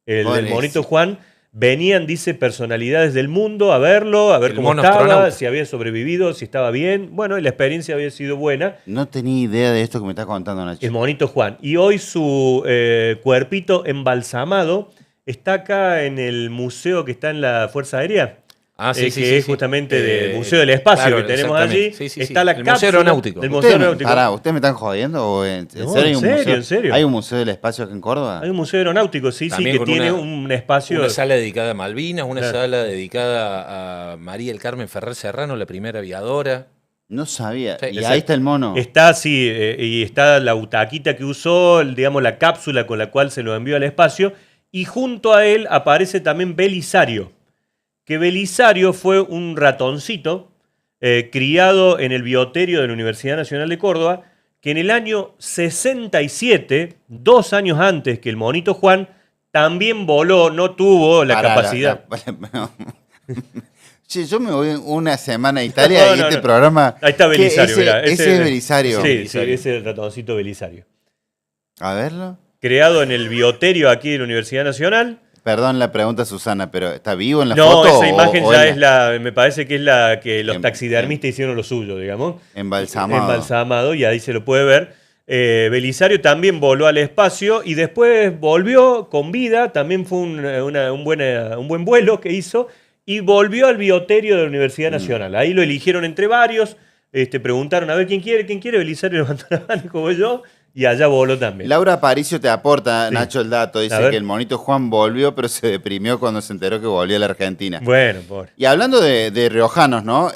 El monito Juan. Venían, dice, personalidades del mundo a verlo, a ver cómo estaba, si había sobrevivido, si estaba bien. Bueno, y la experiencia había sido buena. No tenía idea de esto que me estás contando, Nacho. El monito Juan. Y hoy su cuerpito embalsamado está acá en el museo que está en la Fuerza Aérea. Que es justamente del Museo del Espacio, claro, que tenemos allí. Está la cápsula Museo Aeronáutico. Del Museo Aeronáutico. ¿Ustedes me están jodiendo? ¿O en serio? ¿Hay un museo del espacio aquí en Córdoba? Hay un museo aeronáutico, sí, que tiene un espacio. Una sala dedicada a Malvinas, una sala dedicada a María del Carmen Ferrer Serrano, la primera aviadora. No sabía. Y ahí está el mono. Está, sí, y está la butaquita que usó, digamos, la cápsula con la cual se lo envió al espacio. Y junto a él aparece también Belisario. Que Belisario fue un ratoncito criado en el bioterio de la Universidad Nacional de Córdoba, que en el año 67, 2 años antes que el monito Juan, también voló, no tuvo la capacidad. Che, yo me voy una semana a Italia y este programa... Ahí está Belisario, mirá. Ese es Belisario. Sí, ese es el ratoncito Belisario. A verlo. Creado en el bioterio aquí de la Universidad Nacional. Perdón la pregunta, Susana, pero ¿está vivo en la foto? No, esa imagen ya me parece que es la que los taxidermistas hicieron lo suyo, digamos. Embalsamado, y ahí se lo puede ver. Belisario también voló al espacio y después volvió con vida, también fue un buen vuelo que hizo, y volvió al bioterio de la Universidad Nacional. Ahí lo eligieron entre varios, preguntaron a ver quién quiere, Belisario levantó la mano como yo, y allá voló también. Laura Aparicio te aporta, Nacho, el dato. Dice que el monito Juan volvió, pero se deprimió cuando se enteró que volvió a la Argentina. Bueno, pobre. Y hablando de riojanos, ¿no?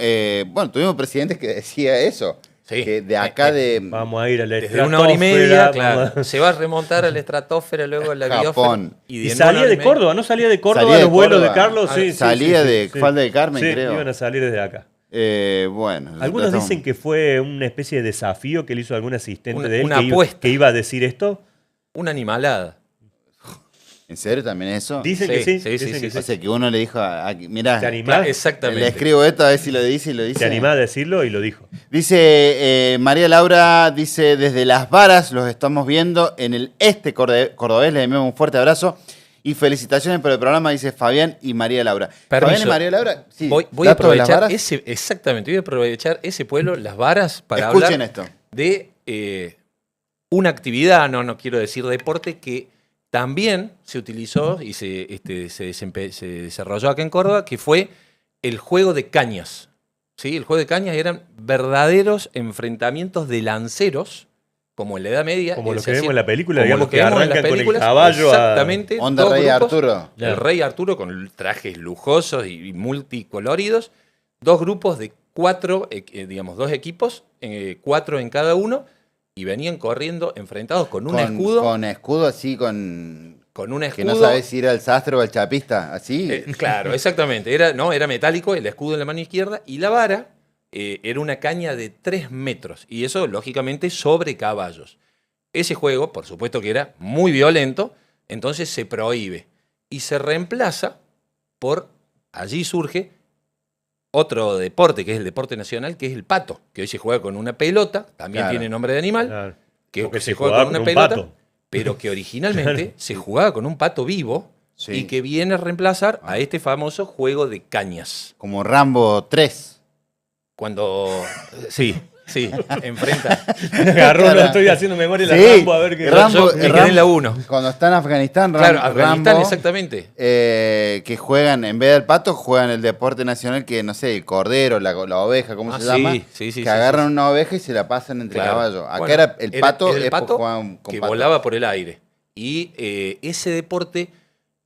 Tuvimos presidentes que decía eso. Sí. Que de acá vamos a ir a la desde 1 hora y media, claro. Se va a remontar a la estratosfera, luego a la biosfera. Y salía de Córdoba, ¿no? Salía de Córdoba los vuelos de Carlos. Salía de Falda del Carmen, creo. Iban a salir desde acá. Algunos dicen que fue una especie de desafío que le hizo algún asistente de él. Una apuesta. Que iba a decir esto. Una animalada. ¿En serio también eso? Dicen que sí. O sea, que uno le dijo, mirá, ¿te animás? Exactamente. Le escribo esto a ver si lo dice y lo dice. ¿Te animás a decirlo? Y lo dijo. Dice María Laura, dice, desde Las Varas los estamos viendo en el cordobés. Les enviamos un fuerte abrazo. Y felicitaciones por el programa, dice Fabián y María Laura. Permiso. Fabián y María Laura, sí. Voy a aprovechar voy a aprovechar ese pueblo, Las Varas, para Escuchen hablar esto. de una actividad, no quiero decir deporte, que también se utilizó y se desarrolló acá en Córdoba, que fue el juego de cañas. ¿Sí? El juego de cañas eran verdaderos enfrentamientos de lanceros, como en la Edad Media. Como lo que vemos en la película, digamos, que arrancan con el caballo. Exactamente. Onda Rey Arturo. El Rey Arturo con trajes lujosos y multicoloridos. 2 grupos de 4, digamos, 2 equipos, 4 en cada uno, y venían corriendo enfrentados con un escudo. Con escudo así, con un escudo. Que no sabes si era el sastre o el chapista, así. Claro, exactamente. Era metálico, el escudo en la mano izquierda, y la vara era una caña de 3 metros, y eso, lógicamente, sobre caballos. Ese juego, por supuesto que era muy violento, entonces se prohíbe, y se reemplaza por, allí surge otro deporte, que es el deporte nacional, que es el pato, que hoy se juega con una pelota, también tiene nombre de animal, que se juega con una pelota, pero que originalmente se jugaba con un pato vivo, y que viene a reemplazar a este famoso juego de cañas. Como Rambo 3. Cuando... Sí, enfrenta. Estoy haciendo memoria de la Rambo, a ver qué... Rambo, me quedé en la 1. Cuando está en Afganistán, Afganistán, Rambo, exactamente. Que juegan, en vez del pato, juegan el deporte nacional, que no sé, el cordero, la oveja, ¿cómo se llama? Que agarran una oveja y se la pasan entre caballos. Acá era el pato, jugaban con que pato. Volaba por el aire. Y ese deporte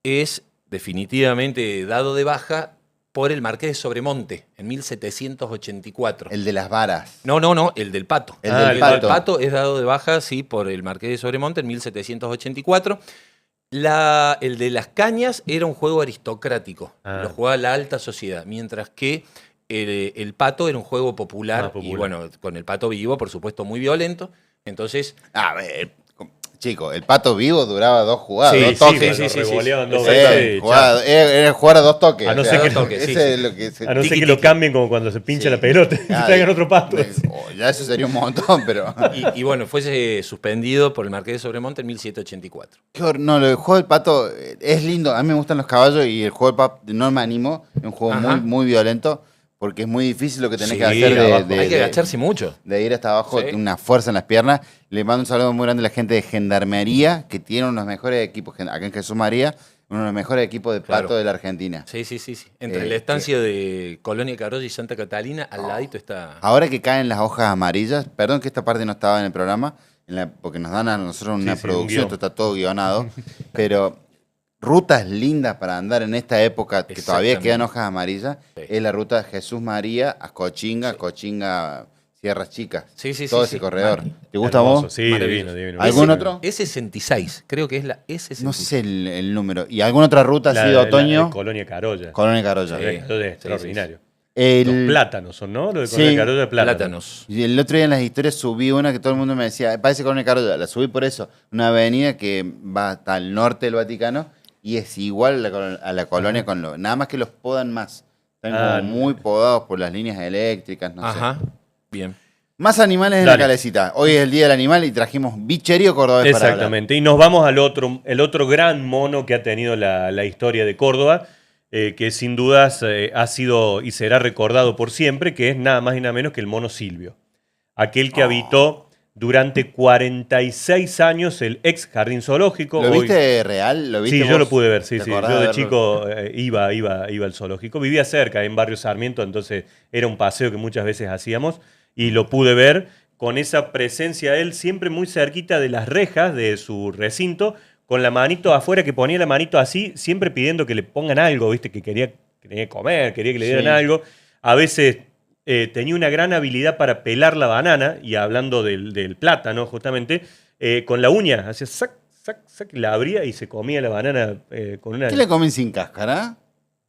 es definitivamente dado de baja por el Marqués de Sobremonte en 1784. El de las varas. No, el del pato. El del pato es dado de baja, sí, por el Marqués de Sobremonte en 1784. El de las cañas era un juego aristocrático, lo jugaba la alta sociedad, mientras que el pato era un juego popular, Más popular. y bueno, con el pato vivo, por supuesto, muy violento. Entonces, A ver, chico, el pato vivo duraba 2 jugadas, Sí, 2 toques. sí, sí, lo sí, revoleaban sí. dos Exacto. veces. Jugada- era jugar a 2 toques. A no o ser sea, que, dos toques, sí, ese sí. es lo que se- a no ser Tiki, que lo tiki. cambien como cuando se pincha Sí. la pelota y Ah, traigan otro pato. Ya eso sería un montón, pero... y bueno, fue suspendido por el Marqués de Sobremonte en 1784. No, lo del juego del pato es lindo. A mí me gustan los caballos y el juego del pato no me animo. Es un juego Ajá. muy violento porque es muy difícil lo que tenés Sí, que hacer abajo. Hay que agacharse mucho. de ir hasta abajo, Sí. tiene una fuerza en las piernas. Le mando un saludo muy grande a la gente de Gendarmería, que tiene uno de los mejores equipos, acá en Jesús María, uno de los mejores equipos de pato Claro. de la Argentina. Sí. Entre la estancia de Colonia Carolla y Santa Catalina, al ladito está... Ahora que caen las hojas amarillas, perdón que esta parte no estaba en el programa, porque nos dan a nosotros una Sí, un producción, guión. esto está todo guionado, pero rutas lindas para andar en esta época que todavía Exactamente. quedan hojas amarillas, es la ruta de Jesús María a Cochinga, Sierras Chicas. Todo ese corredor. ¿Te gusta a Hermoso, vos? sí, Maravilloso. divino. ¿Algún otro? S66, creo que es la S66. No sé el número. ¿Y alguna otra ruta así de La otoño? Colonia Carolla. Colonia Carolla. Colonia Carolla es extraordinario. El- Los plátanos son, ¿no? Lo de Colonia Sí. Carolla de plátano. Plátanos. Y el otro día en las historias subí una que todo el mundo me decía, parece Colonia Carolla, la subí por eso, una avenida que va hasta el norte del Vaticano y es igual a la colonia con nada más que los podan más. Están Ah, como muy podados por las líneas eléctricas, no sé. Ajá, bien. Más animales en Dale. la calecita. Hoy es el Día del Animal y trajimos bicherío cordobés para hablar. Exactamente. Y nos vamos al el otro gran mono que ha tenido la historia de Córdoba, que sin dudas ha sido y será recordado por siempre, que es nada más y nada menos que el mono Silvio. Aquel que habitó durante 46 años el ex jardín zoológico. ¿Lo Hoy- viste real? ¿Lo viste Sí, yo vos? lo pude ver, sí, ¿Te sí. acordás Yo de verlo? chico iba al zoológico. Vivía cerca, en Barrio Sarmiento, entonces era un paseo que muchas veces hacíamos y lo pude ver con esa presencia él siempre muy cerquita de las rejas de su recinto, con la manito afuera, que ponía la manito así, siempre pidiendo que le pongan algo, ¿viste? Que quería comer, quería que le dieran Sí. algo. A veces tenía una gran habilidad para pelar la banana, y hablando del plátano justamente, con la uña, hacía sac, sac, sac, la abría y se comía la banana con una... ¿Qué le comen sin cáscara?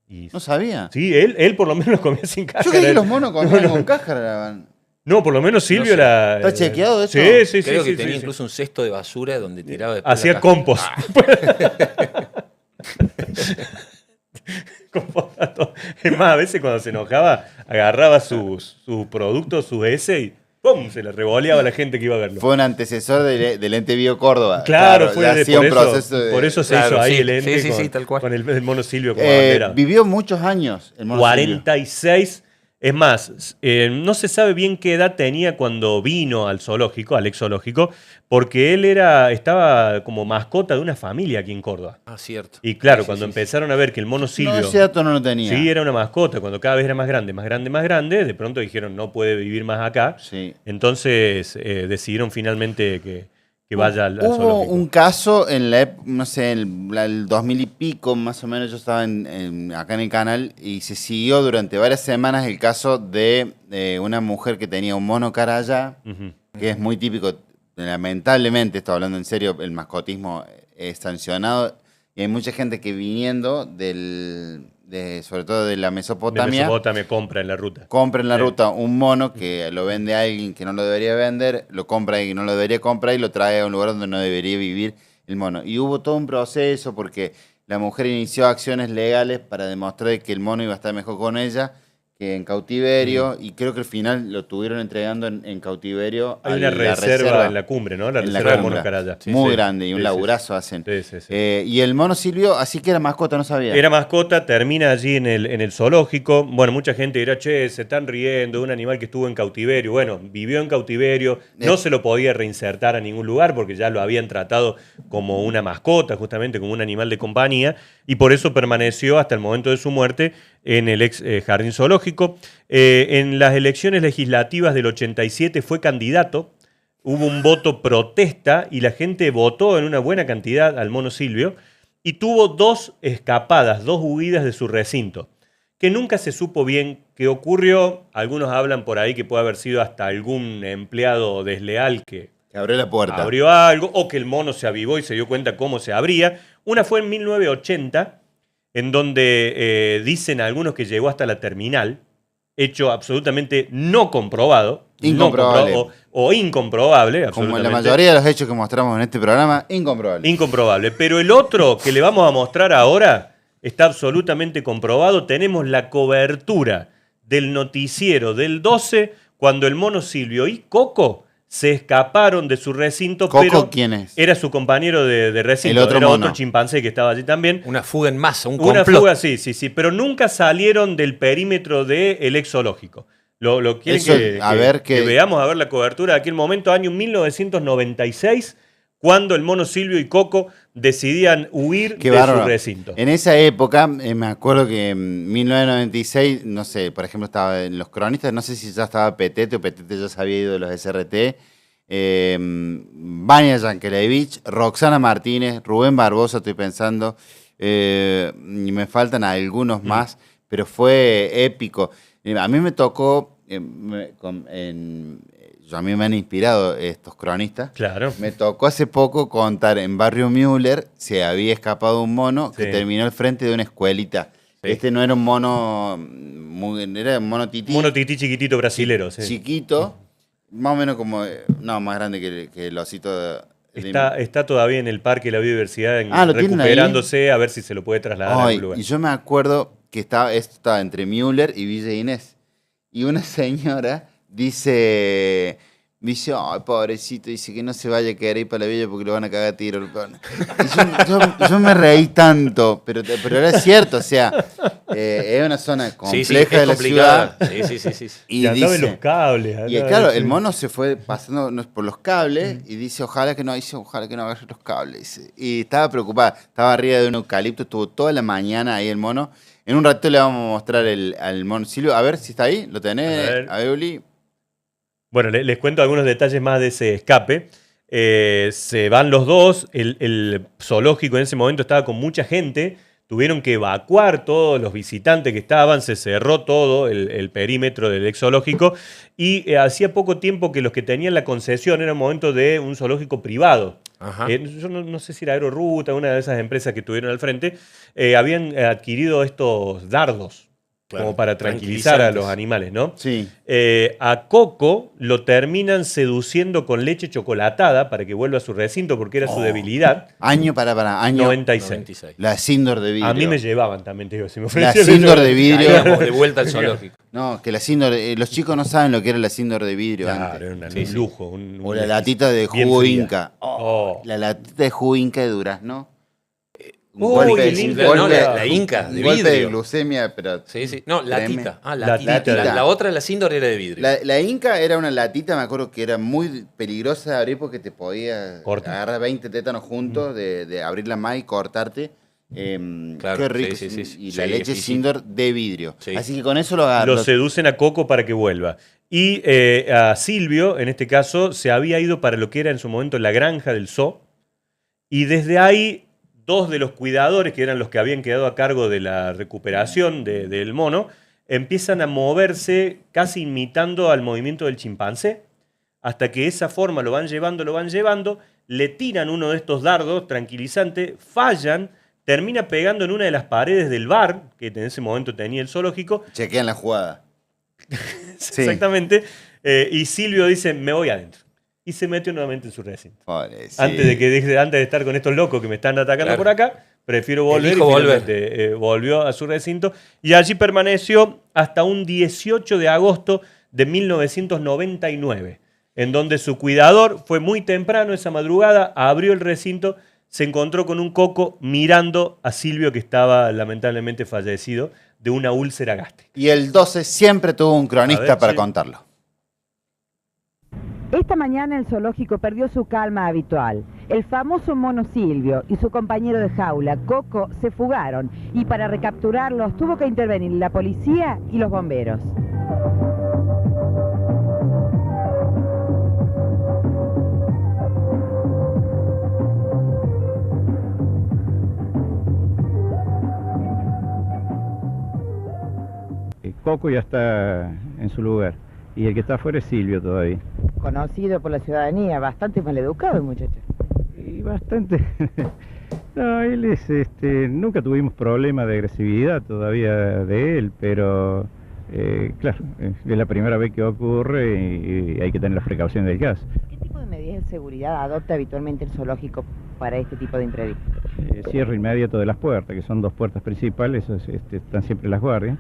Y- No sabía. Sí, él por lo menos lo comía sin cáscara. Yo creí que los monos comían No, con cáscara. no, por lo menos Silvio No sé. la... ¿Está chequeado eso? Sí, sí, Creo sí. que tenía sí. incluso un cesto de basura donde tiraba después Hacía la cáscara. compost. Compostato. Es más, a veces cuando se enojaba, agarraba sus productos, sus heces y ¡pum! Se le revoleaba a la gente que iba a verlo. Fue un antecesor del ente Bio Córdoba. Claro, fue ya de, hacía por, un eso, proceso de... por eso se Claro, hizo ahí sí, el ente sí, sí, tal cual. con el mono Silvio como bandera. vivió muchos años el mono Silvio. 46. Es más, no se sabe bien qué edad tenía cuando vino al zoológico, al ex zoológico, porque él estaba como mascota de una familia aquí en Córdoba. Ah, cierto. Y claro, Sí, cuando sí, sí. empezaron a ver que el mono Silvio... No, ese dato no lo tenía. Sí, era una mascota. Cuando cada vez era más grande, de pronto dijeron no puede vivir más acá. Sí. Entonces decidieron finalmente que vaya al Hubo zoológico. un caso en no sé, el 2000 y pico, más o menos, yo estaba acá en el canal y se siguió durante varias semanas el caso de una mujer que tenía un mono caraya, Ujú. que es muy típico. Lamentablemente, estoy hablando en serio, el mascotismo es sancionado y hay mucha gente que viniendo sobre todo de la De Mesopotamia, Mesopotamia compra en la ruta. compra en la Sí. ruta un mono que lo vende alguien que no lo debería vender, lo compra alguien que no lo debería comprar y lo trae a un lugar donde no debería vivir el mono. Y hubo todo un proceso porque la mujer inició acciones legales para demostrar que el mono iba a estar mejor con ella que en cautiverio, y creo que al final lo tuvieron entregando en cautiverio. Hay a una la reserva en la cumbre, ¿no? La en la reserva del cumbre. mono caraya. Sí, Muy sí. grande y un Sí, sí, laburazo hacen. sí, sí, sí. Y el mono Silvio, así que era mascota, no sabía. Era mascota, termina allí en el zoológico. Bueno, mucha gente dirá, che, se están riendo de un animal que estuvo en cautiverio. Bueno, vivió en cautiverio, no se lo podía reinsertar a ningún lugar porque ya lo habían tratado como una mascota, justamente como un animal de compañía, y por eso permaneció hasta el momento de su muerte en el ex jardín zoológico. En las elecciones legislativas del 87 fue candidato. Hubo un voto protesta y la gente votó en una buena cantidad al mono Silvio y tuvo 2 escapadas, 2 huidas de su recinto, que nunca se supo bien qué ocurrió. Algunos hablan por ahí que puede haber sido hasta algún empleado desleal que abrió la puerta. abrió algo, o que el mono se avivó y se dio cuenta cómo se abría. Una fue en 1980, en donde dicen algunos que llegó hasta la terminal. hecho absolutamente no comprobado. Incomprobable. O incomprobable, Como absolutamente. la mayoría de los hechos que mostramos en este programa, incomprobable. Incomprobable. Pero el otro que le vamos a mostrar ahora está absolutamente comprobado. Tenemos la cobertura del noticiero del 12 cuando el mono Silvio y Coco se escaparon de su recinto. ¿Coco pero quién es? Era su compañero de recinto. El otro era mono. otro chimpancé que estaba allí también. Una fuga en masa, un Una complot. fuga, sí. Pero nunca salieron del perímetro del ex zoológico. Lo quieren Eso, que veamos a ver la cobertura de aquel momento, año 1996, cuando el mono Silvio y Coco decidían huir Qué de bárbaro. su recinto. En esa época, me acuerdo que en 1996, no sé, por ejemplo, estaba en Los Cronistas, no sé si ya estaba Petete o Petete ya se había ido de los SRT, Vania Yankelevich, Roxana Martínez, Rubén Barbosa, estoy pensando, y me faltan algunos más, pero fue épico. A mí me tocó, a mí me han inspirado estos cronistas. Claro. Me tocó hace poco contar en Barrio Müller se había escapado un mono que terminó al frente de una escuelita. Sí. Este no era un mono, era un mono tití. Mono tití chiquitito brasilero. Sí. Chiquito, más o menos como, no, más grande que el osito. Está todavía en el Parque de la Biodiversidad recuperándose a ver si se lo puede trasladar a algún lugar. Y yo me acuerdo que esto estaba entre Müller y Villa Inés. Y una señora dice, ay, pobrecito, dice que no se vaya a quedar ahí para la villa porque lo van a cagar a tiro. Y yo me reí tanto, pero era cierto, o sea, es una zona compleja de la ciudad. Sí. Y andaba en los cables. Y claro, el mono se fue pasando por los cables y dice, ojalá que no agarre los cables. Dice. Y estaba preocupada, estaba arriba de un eucalipto, estuvo toda la mañana ahí el mono. En un ratito le vamos a mostrar al mono Silvio. A ver si está ahí, ¿lo tenés? A ver, Uli. Bueno, les cuento algunos detalles más de ese escape. Se van los dos, el zoológico en ese momento estaba con mucha gente, tuvieron que evacuar todos los visitantes que estaban, se cerró todo el perímetro del ex zoológico y hacía poco tiempo que los que tenían la concesión era un momento de un zoológico privado. Yo no sé si era Aeroruta, una de esas empresas que tuvieron al frente, habían adquirido estos dardos. Claro, como para tranquilizar a los animales, ¿no? Sí. A Coco lo terminan seduciendo con leche chocolatada para que vuelva a su recinto porque era su debilidad. Año 96. La Sindor de vidrio. A mí me llevaban también, te digo, si me La ofrecían. Sindor de vidrio. Íbamos de vuelta al zoológico. No, que la Sindor, los chicos no saben lo que era la Sindor de vidrio. Claro, antes. era un lujo. O la latita de jugo Inca. La latita de jugo Inca de durazno. La Inca de golpe de vidrio. glucemia, pero... Sí. No, latita. La otra, la Sindor, era de vidrio. La Inca era una latita, me acuerdo que era muy peligrosa de abrir porque te podía agarrar 20 tétanos juntos de abrirla más y cortarte. Claro, qué rico. Y la leche Sindor de vidrio. Así que con eso lo agarro. Lo seducen a Coco para que vuelva. Y a Silvio, en este caso, se había ido para lo que era en su momento la granja del zoo. Y desde ahí... Dos de los cuidadores, que eran los que habían quedado a cargo de la recuperación del mono, empiezan a moverse casi imitando al movimiento del chimpancé, hasta que esa forma lo van llevando, le tiran uno de estos dardos tranquilizantes, fallan, termina pegando en una de las paredes del bar, que en ese momento tenía el zoológico. Chequean la jugada. Exactamente. Y Silvio dice, me voy adentro. Y se metió nuevamente en su recinto. Antes de estar con estos locos que me están atacando por acá, prefiero volver. Volvió a su recinto y allí permaneció hasta un 18 de agosto de 1999, en donde su cuidador fue muy temprano esa madrugada, abrió el recinto, se encontró con un Coco mirando a Silvio, que estaba lamentablemente fallecido de una úlcera gástrica. Y el 12 siempre tuvo un cronista para contarlo. Esta mañana el zoológico perdió su calma habitual. El famoso mono Silvio y su compañero de jaula, Coco, se fugaron y para recapturarlos tuvo que intervenir la policía y los bomberos. Coco ya está en su lugar y el que está afuera es Silvio todavía. Conocido por la ciudadanía, bastante maleducado el muchacho. Y bastante. No, él es, nunca tuvimos problema de agresividad todavía de él, pero Claro, es la primera vez que ocurre y hay que tener las precauciones del caso. ¿Qué tipo de medidas de seguridad adopta habitualmente el zoológico para este tipo de imprevistos? Cierre inmediato de las puertas, que son 2 puertas principales, están siempre las guardias.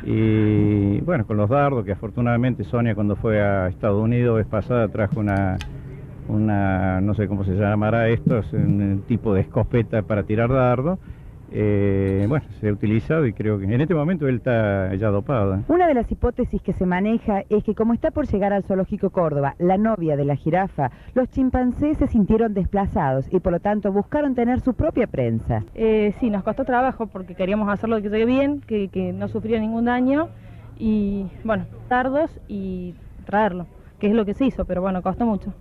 Y bueno, con los dardos, que afortunadamente Sonia cuando fue a Estados Unidos vez pasada trajo una no sé cómo se llamará esto, es un tipo de escopeta para tirar dardos. Bueno, se ha utilizado y creo que en este momento él está ya dopado. Una de las hipótesis que se maneja es que como está por llegar al Zoológico Córdoba la novia de la jirafa, los chimpancés se sintieron desplazados y por lo tanto buscaron tener su propia prensa. Sí, nos costó trabajo porque queríamos hacerlo que llegue bien, que no sufriera ningún daño y bueno, dardos y traerlo, que es lo que se hizo, pero bueno, costó mucho.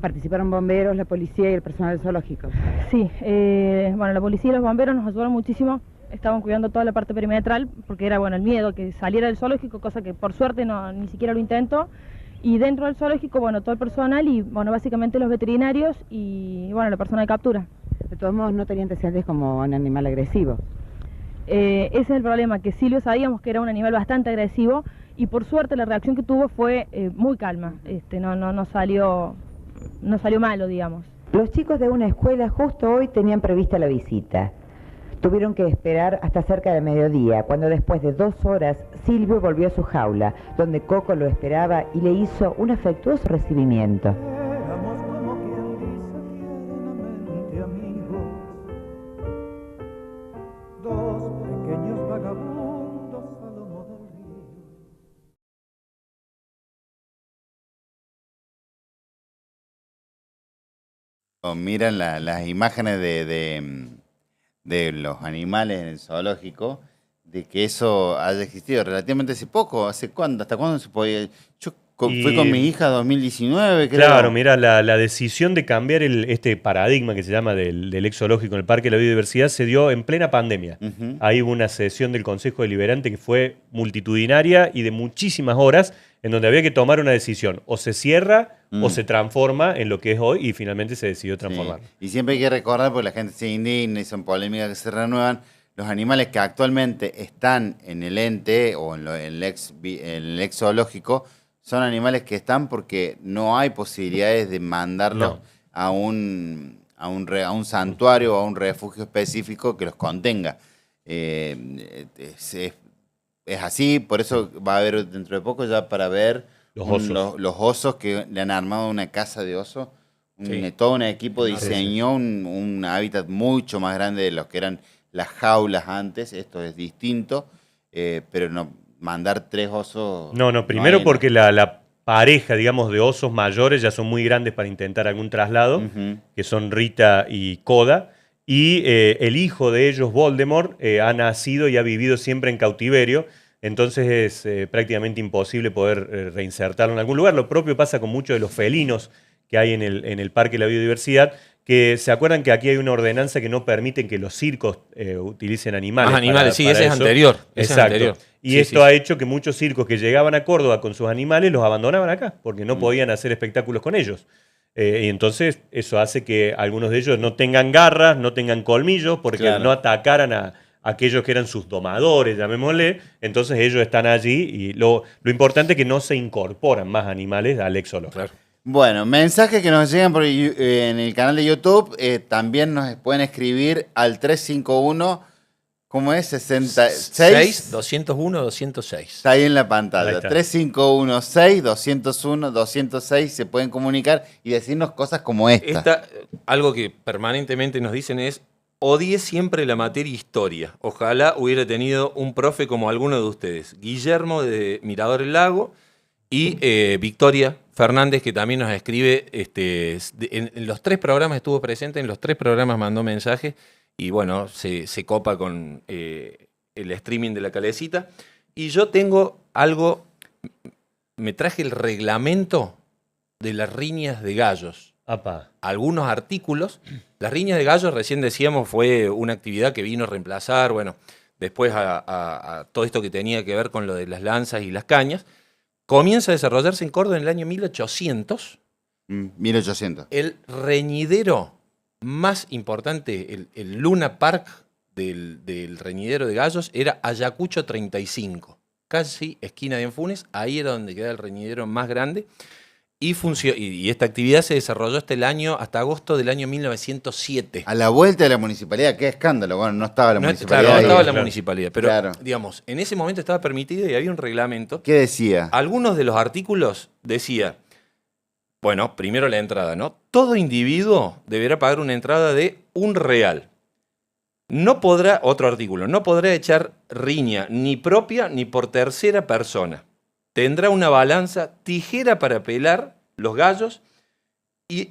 ¿Participaron bomberos, la policía y el personal del zoológico? Sí, bueno, la policía y los bomberos nos ayudaron muchísimo, estaban cuidando toda la parte perimetral, porque era bueno el miedo que saliera del zoológico, cosa que por suerte ni siquiera lo intentó, y dentro del zoológico, bueno, todo el personal y, bueno, básicamente los veterinarios y, bueno, la persona de captura. De todos modos, no tenía antecedentes como un animal agresivo. Ese es el problema, que Silvio sabíamos que era un animal bastante agresivo, y por suerte la reacción que tuvo fue muy calma, no salió malo, digamos. Los chicos de una escuela justo hoy tenían prevista la visita. Tuvieron que esperar hasta cerca de mediodía, cuando después de 2 horas Silvio volvió a su jaula, donde Coco lo esperaba y le hizo un afectuoso recibimiento. Miran las imágenes de los animales en el zoológico, de que eso haya existido relativamente hace poco. ¿Hace cuándo? ¿Hasta cuándo se podía? Yo fui con mi hija en 2019, creo. Claro, mira, la decisión de cambiar este paradigma que se llama del ex zoológico en el Parque de la Biodiversidad se dio en plena pandemia. Ahí hubo una sesión del Consejo Deliberante que fue multitudinaria y de muchísimas horas, en donde había que tomar una decisión. O se cierra o se transforma en lo que es hoy, y finalmente se decidió transformar. Sí. Y siempre hay que recordar, porque la gente se indigna y son polémicas que se renuevan, los animales que actualmente están en el ente o en el ex zoológico son animales que están porque no hay posibilidades de mandarlos a un santuario o a un refugio específico que los contenga. Es así, por eso va a haber dentro de poco ya para ver los osos que le han armado una casa de osos. Todo un equipo diseñó un hábitat mucho más grande de los que eran las jaulas antes. Esto es distinto, pero no mandar 3 osos. No, primero porque la pareja, digamos, de osos mayores ya son muy grandes para intentar algún traslado, que son Rita y Koda. Y el hijo de ellos, Voldemort, ha nacido y ha vivido siempre en cautiverio. Entonces es prácticamente imposible poder reinsertarlo en algún lugar. Lo propio pasa con muchos de los felinos que hay en el Parque de la Biodiversidad, que se acuerdan que aquí hay una ordenanza que no permite que los circos utilicen animales. Ese es anterior. Exacto. Y esto ha hecho que muchos circos que llegaban a Córdoba con sus animales los abandonaban acá, porque no podían hacer espectáculos con ellos. Y entonces eso hace que algunos de ellos no tengan garras, no tengan colmillos, porque no atacaran a aquellos que eran sus domadores, llamémosle. Entonces ellos están allí y lo importante es que no se incorporan más animales al ex zoológico. Bueno, mensajes que nos llegan en el canal de YouTube, también nos pueden escribir al 351, ¿cómo es? 66 201 206. Está ahí en la pantalla. 351 6 201 206. Se pueden comunicar y decirnos cosas como esta. Algo que permanentemente nos dicen es: odié siempre la materia historia. Ojalá hubiera tenido un profe como alguno de ustedes. Guillermo de Mirador el Lago y Victoria Fernández, que también nos escribe, en los 3 programas estuvo presente, en los 3 programas mandó mensajes y bueno, se copa con el streaming de la Calecita. Y yo tengo algo, me traje el reglamento de las riñas de gallos. Algunos artículos. Las riñas de gallos, recién decíamos, fue una actividad que vino a reemplazar, bueno, después a todo esto que tenía que ver con lo de las lanzas y las cañas. Comienza a desarrollarse en Córdoba en el año 1800. 1800. El reñidero más importante, el Luna Park del reñidero de gallos, era Ayacucho 35. casi esquina de Enfunes, ahí era donde queda el reñidero más grande. Y esta actividad se desarrolló hasta agosto del año 1907. A la vuelta de la municipalidad, qué escándalo. Bueno, no estaba la municipalidad. Claro, no estaba ahí. la municipalidad, pero digamos, en ese momento estaba permitido y había un reglamento. ¿Qué decía? Algunos de los artículos decía, bueno, primero la entrada, ¿no? Todo individuo deberá pagar una entrada de R$1. Otro artículo, no podrá echar riña ni propia ni por tercera persona. Tendrá una balanza, tijera para pelar los gallos y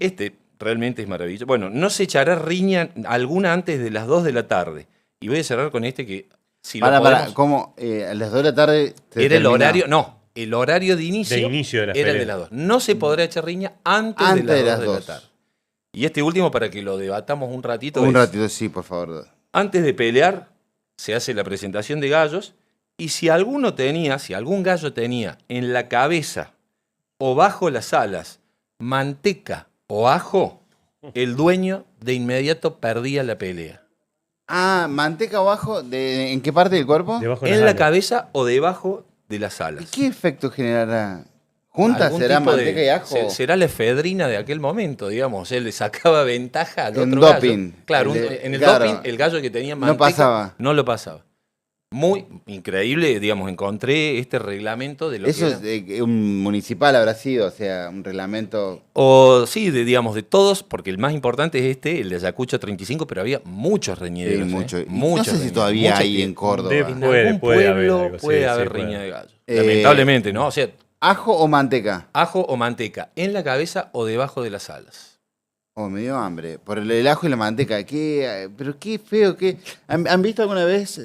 realmente es maravilloso. Bueno, no se echará riña alguna antes de las 2 de la tarde. Y voy a cerrar con que si ¿cómo? ¿A las 2 de la tarde? Era el horario, el horario de inicio, de la era el de las 2. No se podrá echar riña antes de las 2 de la tarde. Y último, para que lo debatamos un ratito. Un ratito, sí, por favor. Antes de pelear, se hace la presentación de gallos. Y si algún gallo tenía en la cabeza o bajo las alas manteca o ajo, el dueño de inmediato perdía la pelea. Ah, manteca o ajo, ¿en qué parte del cuerpo? En la cabeza o debajo de las alas. ¿Y qué efecto generará? ¿Juntas será manteca y ajo? Será la efedrina de aquel momento, digamos. Él le sacaba ventaja al otro doping. Gallo. Claro, en el doping, el gallo que tenía manteca no lo pasaba. Muy increíble, digamos, encontré este reglamento de lo Eso que era. Es un municipal habrá sido, o sea, un reglamento... Sí, de todos, porque el más importante es el de Ayacucho 35, pero había muchos reñideros. Sí, muchos. No sé si todavía hay en Córdoba. En algún pueblo puede haber riña de gallo. Lamentablemente, ¿no? O sea, ¿ajo o manteca? Ajo o manteca, en la cabeza o debajo de las alas. Me dio hambre. Por el ajo y la manteca. Pero qué feo. ¿Han visto alguna vez...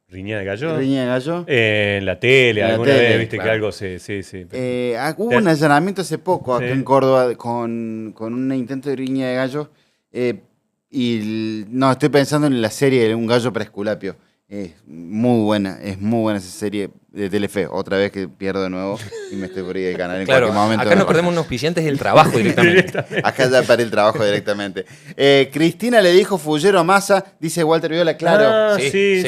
¿Riña de gallo? ¿Riña de gallo? En la tele, alguna vez, viste que algo sí. Hubo un allanamiento hace poco acá en Córdoba con un intento de riña de gallo. Estoy pensando en la serie de Un gallo para Esculapio. Es muy buena esa serie de Telefe. Otra vez que pierdo de nuevo y me estoy por ahí del canal en cualquier momento. Acá nos perdemos unos auspiciantes del trabajo directamente. Acá ya para el trabajo directamente. Cristina le dijo fullero a Massa, dice Walter Viola, claro. Sí,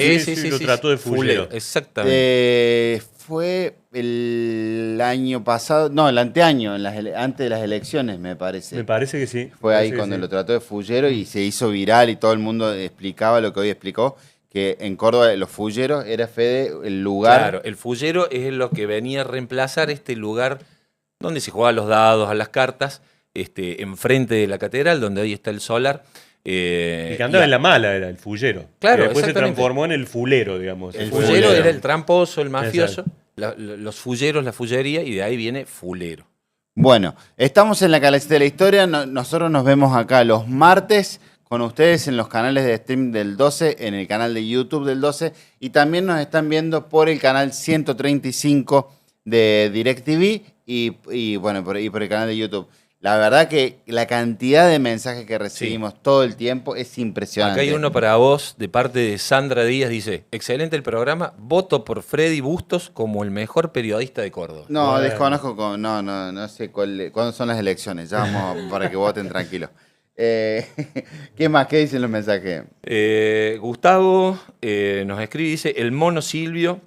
lo trató de fullero. Exactamente. Fue el año pasado, no, el anteaño, antes de las elecciones, me parece. Me parece que sí. Fue ahí cuando lo trató de fullero y se hizo viral y todo el mundo explicaba lo que hoy explicó. Que en Córdoba los fulleros era, Fede, el lugar... Claro, el fullero es lo que venía a reemplazar este lugar donde se jugaban los dados, a las cartas, enfrente de la catedral, donde hoy está el solar. Y que andaba en la mala era el fullero. Claro, que después se transformó en el fulero, digamos. El fullero era el tramposo, el mafioso, los fulleros, la fullería, y de ahí viene fulero. Bueno, estamos en la Calecita de la Historia, nosotros nos vemos acá los martes con ustedes en los canales de stream del 12, en el canal de YouTube del 12, y también nos están viendo por el canal 135 de DirecTV y bueno, por el canal de YouTube. La verdad que la cantidad de mensajes que recibimos todo el tiempo es impresionante. Acá hay uno para vos, de parte de Sandra Díaz, dice, excelente el programa, voto por Freddy Bustos como el mejor periodista de Córdoba. No, desconozco, no sé cuándo son las elecciones, ya vamos para que voten tranquilos. ¿Qué más? ¿Qué dicen los mensajes? Gustavo nos escribe y dice, el mono Silvio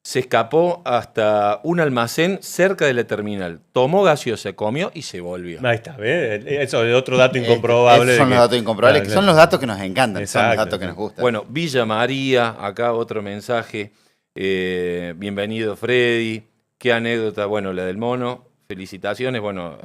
se escapó hasta un almacén cerca de la terminal, tomó gaseosa, comió y se volvió. Ahí está, ¿ves? Eso es otro dato incomprobable. Esos son los datos incomprobables, que son los datos que nos encantan, son los datos que nos gustan. Bueno, Villa María, acá otro mensaje, bienvenido Freddy, qué anécdota, bueno, la del mono, felicitaciones, bueno...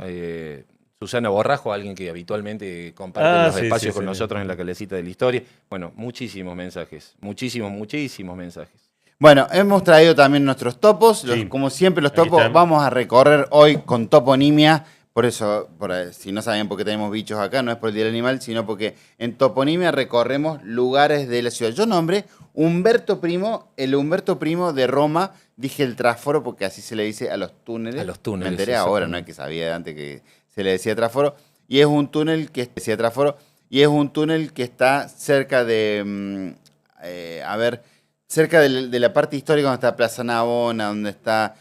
Susana Borrajo, alguien que habitualmente comparte los espacios con nosotros en la Calecita de la Historia. Bueno, muchísimos mensajes, muchísimos mensajes. Bueno, hemos traído también nuestros topos, como siempre los topos vamos a recorrer hoy con toponimia, por eso, si no saben por qué tenemos bichos acá, no es por el Día del Animal, sino porque en toponimia recorremos lugares de la ciudad. Yo nombré Humberto Primo, el Humberto Primo de Roma, dije el traforo porque así se le dice a los túneles. A los túneles. Me enteré ahora, no es que sabía de antes que... se le decía traforo, y es un túnel que está cerca de, cerca de la parte histórica donde está Plaza Navona, donde está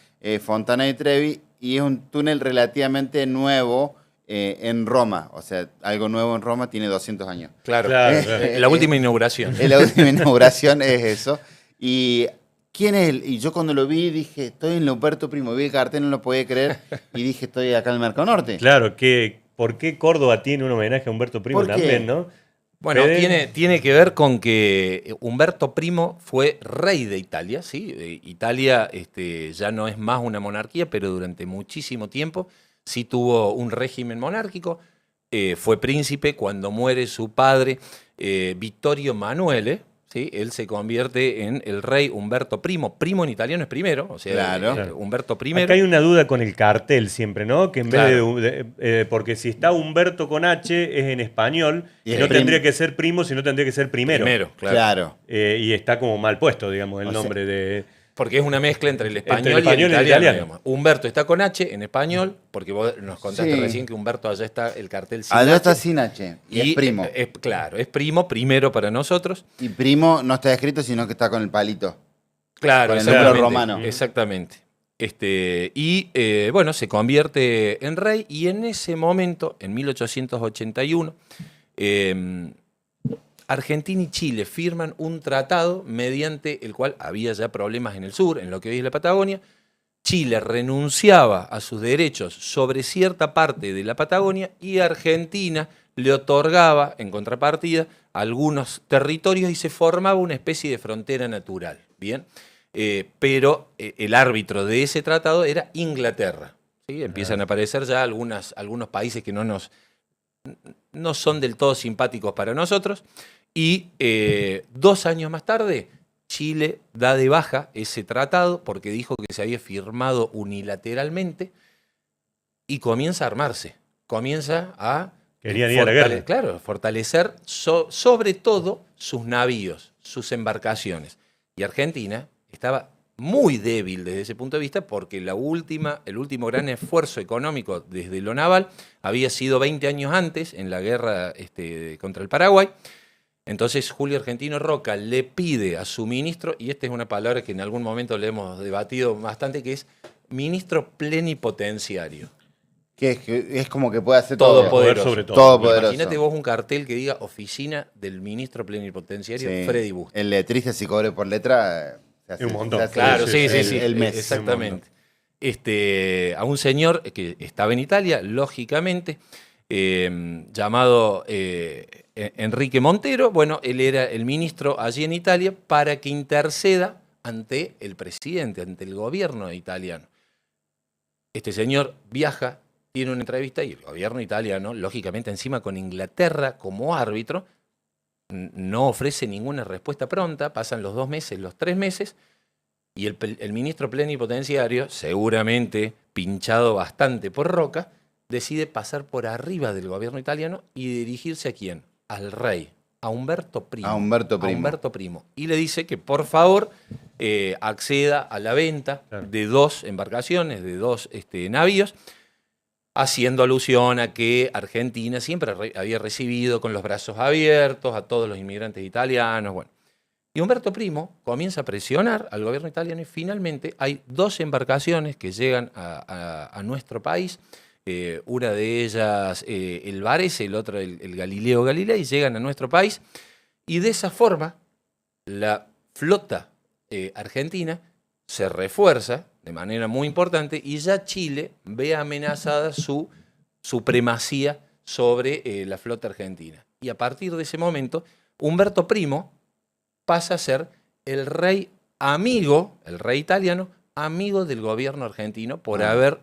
Fontana di Trevi, y es un túnel relativamente nuevo en Roma, o sea, algo nuevo en Roma tiene 200 años. Claro. La última inauguración. La última inauguración es eso, y ¿quién es él? Y yo cuando lo vi dije, estoy en Humberto Primo. Vi el cartel, no lo podía creer y dije, estoy acá en el Mercado Norte. Claro, ¿por qué Córdoba tiene un homenaje a Humberto Primo también, no? Bueno, tiene que ver con que Humberto Primo fue rey de Italia, ¿sí? Italia ya no es más una monarquía, pero durante muchísimo tiempo sí tuvo un régimen monárquico. Fue príncipe cuando muere su padre, Vittorio Emanuele, ¿sí? Él se convierte en el rey Humberto Primo. Primo en italiano es primero, o sea, Claro. Humberto I. Acá hay una duda con el cartel siempre, ¿no? Que en Claro. vez porque si está Humberto con H es en español Y y es no prim- tendría que ser primo, sino tendría que ser primero. Primero, Claro. Y está como mal puesto, digamos, el O sea, nombre de... Porque es una mezcla entre el español, Entre el español y y el el italiano. italiano. Digamos. Humberto está con H en español, porque vos nos contaste Sí. recién que Humberto allá está el cartel sin Allá H. está sin H. Y es primo. Claro, es primo, primero para nosotros. Y primo no está escrito, sino que está con el palito. Claro, Con el número exactamente, romano. Exactamente. Bueno, se convierte en rey y en ese momento, en 1881, Argentina y Chile firman un tratado mediante el cual había ya problemas en el sur, en lo que hoy es la Patagonia. Chile renunciaba a sus derechos sobre cierta parte de la Patagonia y Argentina le otorgaba, en contrapartida, algunos territorios y se formaba una especie de frontera natural. Bien, pero el árbitro de ese tratado era Inglaterra. ¿Sí? Empiezan a aparecer ya algunos países que no son del todo simpáticos para nosotros. Y 2 años más tarde, Chile da de baja ese tratado porque dijo que se había firmado unilateralmente y comienza a armarse. Comienza a Querían ir a la guerra. Claro, fortalecer sobre todo sus navíos, sus embarcaciones. Y Argentina estaba muy débil desde ese punto de vista porque el último gran esfuerzo económico desde lo naval había sido 20 años antes en la guerra contra el Paraguay. Entonces Julio Argentino Roca le pide a su ministro, y esta es una palabra que en algún momento le hemos debatido bastante, que es ministro plenipotenciario. Que es como que puede hacer todo. Todopoderoso. sobre todo. Todopoderoso. Imagínate vos un cartel que diga oficina del ministro plenipotenciario Sí. Freddy Busto. El letrista, si cobre por letra, se hace, Es un montón. se hace Claro, sí. el mes. Exactamente. A un señor que estaba en Italia, lógicamente, llamado Enrique Montero. Bueno, él era el ministro allí en Italia para que interceda ante el presidente, ante el gobierno italiano. Este señor viaja, tiene una entrevista y el gobierno italiano, lógicamente encima con Inglaterra como árbitro, no ofrece ninguna respuesta pronta, pasan los 2 meses, los 3 meses, y el ministro plenipotenciario, seguramente pinchado bastante por Roca, decide pasar por arriba del gobierno italiano y dirigirse ¿a quién? Al rey, a Humberto Primo. A Humberto Primo. A Humberto Primo. Y le dice que por favor acceda a la venta de 2 embarcaciones, de 2 navíos, haciendo alusión a que Argentina siempre había recibido con los brazos abiertos a todos los inmigrantes italianos. Bueno. Y Humberto Primo comienza a presionar al gobierno italiano y finalmente hay 2 embarcaciones que llegan a nuestro país. Una de ellas el Varese, el otro el Galileo Galilei, llegan a nuestro país y de esa forma la flota argentina se refuerza de manera muy importante y ya Chile ve amenazada su supremacía sobre la flota argentina. Y a partir de ese momento, Humberto Primo pasa a ser el rey amigo, el rey italiano, amigo del gobierno argentino por haber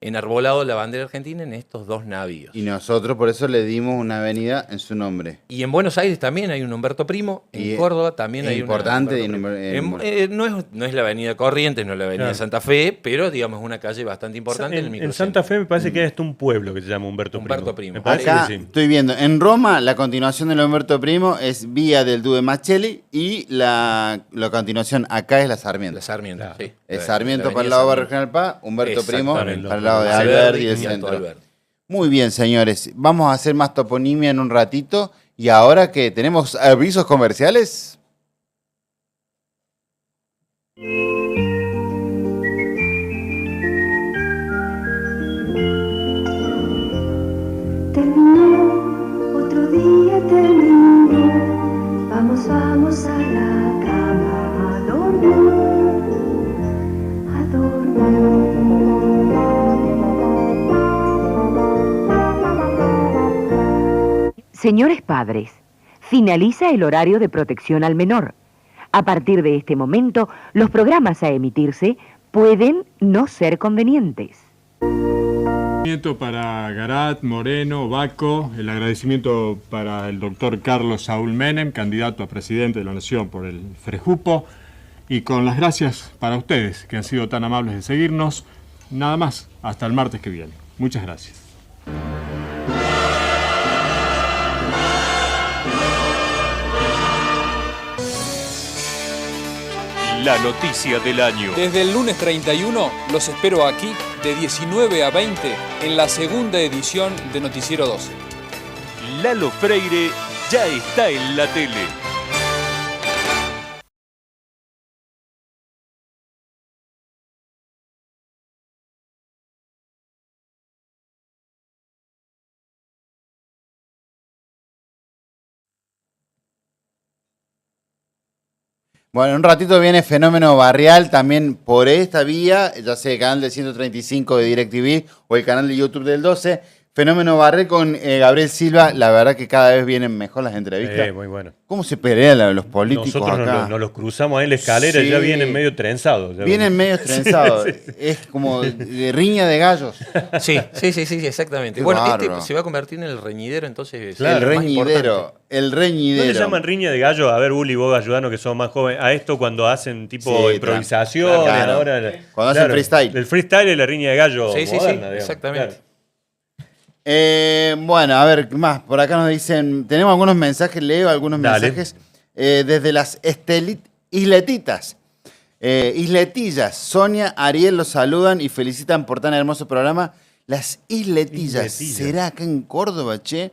enarbolado la bandera argentina en estos 2 navíos. Y nosotros por eso le dimos una avenida en su nombre. Y en Buenos Aires también hay un Humberto Primo, en Y Córdoba también es hay importante un Humberto Primo. y No es la avenida Corrientes, no es la avenida Claro. Santa Fe, pero digamos es una calle bastante importante en el En microcentro. Santa Fe me parece que hay hasta un pueblo que se llama Humberto Primo. Me parece Acá que sí. estoy viendo, en Roma la continuación del Humberto Primo es vía del Due Machelli y la continuación acá es la Sarmiento. La Sarmiento, sí. Es Sarmiento La para el avenida lado de Barrio Sarmiento. General Paz, Humberto Primo Exactamente. para el lado de Alberdi Alberdi y el y Alto centro. Alberdi. Muy bien, señores. Vamos a hacer más toponimia en un ratito. Y ahora que tenemos avisos comerciales. Terminó, otro día terminó. Vamos, vamos a la cama a dormir. Señores padres, finaliza el horario de protección al menor. A partir de este momento, los programas a emitirse pueden no ser convenientes. Para Garat, Moreno, Baco, el agradecimiento para el doctor Carlos Saúl Menem, candidato a presidente de la Nación por el Frejupo, y con las gracias para ustedes que han sido tan amables de seguirnos. Nada más, hasta el martes que viene. Muchas gracias. La noticia del año. Desde el lunes 31 los espero aquí de 19 a 20 en la segunda edición de Noticiero 12. Lalo Freire ya está en la tele. Bueno, en un ratito viene Fenómeno Barrial también por esta vía, ya sea el canal de 135 de DirecTV o el canal de YouTube del 12. Fenómeno Barrial con Gabriel Silva, la verdad que cada vez vienen mejor las entrevistas. Muy bueno. ¿Cómo se pelean los políticos Nosotros acá? nos los cruzamos ahí en la escalera, Sí. ya vienen medio trenzados. Vienen medio trenzados. Es como de riña de gallos. Sí, exactamente. Qué Bueno, bárbaro. se va a convertir en el reñidero, entonces. Claro, el más reñidero. importante. El reñidero. ¿No le llaman riña de gallo? A ver, Uli, vos ayudanos que son más jóvenes. A esto cuando hacen tipo Sí, improvisación. claro. Ahora, Cuando hacen freestyle. El freestyle es la riña de gallo Sí, moderna, sí, digamos. exactamente. Claro. Bueno, a ver, ¿qué más? Por acá nos dicen, tenemos algunos mensajes, leo algunos Dale. mensajes desde las isletitas. Isletillas, Sonia, Ariel los saludan y felicitan por tan hermoso programa. Las isletillas, ¿será acá en Córdoba, che?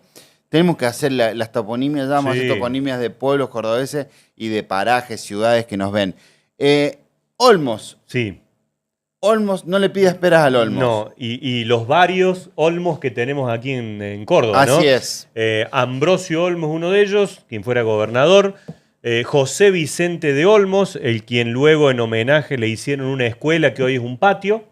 Tenemos que hacer las toponimias, ya vamos a hacer Sí. toponimias de pueblos cordobeses y de parajes, ciudades que nos ven. Olmos. Sí. Olmos, no le pidas peras al Olmos. No, y los varios Olmos que tenemos aquí en Córdoba, ¿no? Así es. Ambrosio Olmos, uno de ellos, quien fuera gobernador. José Vicente de Olmos, el quien luego en homenaje le hicieron una escuela que hoy es un patio.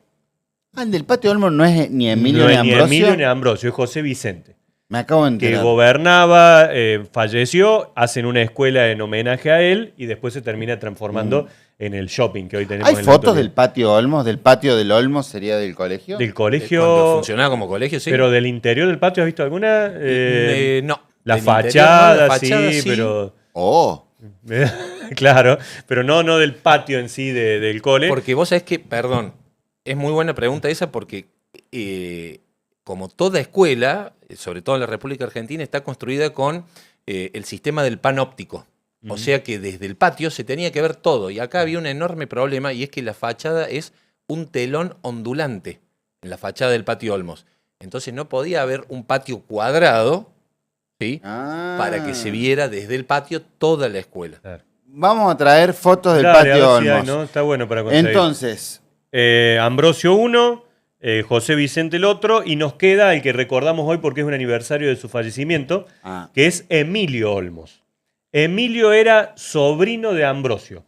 Ah, el del patio Olmos no es ni Emilio No ni es Ambrosio. Ni Emilio ni Ambrosio, es José Vicente. Me acabo de Que enterar. gobernaba, falleció, hacen una escuela en homenaje a él y después se termina transformando en el shopping que hoy tenemos. ¿Hay en la fotos actualidad. del patio Olmos? ¿Del patio del Olmos sería del colegio? Del colegio. Cuando funcionaba como colegio, sí. Pero del interior del patio, ¿has visto alguna? No. La Del fachada, interior, no, la fachada, sí, sí. pero. Oh. Claro, pero no del patio en sí del cole. Porque vos sabés que, perdón, es muy buena pregunta esa porque como toda escuela, sobre todo en la República Argentina, está construida con el sistema del panóptico. O sea que desde el patio se tenía que ver todo. Y acá había un enorme problema y es que la fachada es un telón ondulante en la fachada del patio Olmos. Entonces no podía haber un patio cuadrado, ¿sí? Para que se viera desde el patio toda la escuela. Vamos a traer fotos del Dale, patio a ver si hay, Olmos. ¿no? Está bueno para conseguir. Entonces. Ambrosio uno, José Vicente el otro, y nos queda el que recordamos hoy porque es un aniversario de su fallecimiento, que es Emilio Olmos. Emilio era sobrino de Ambrosio.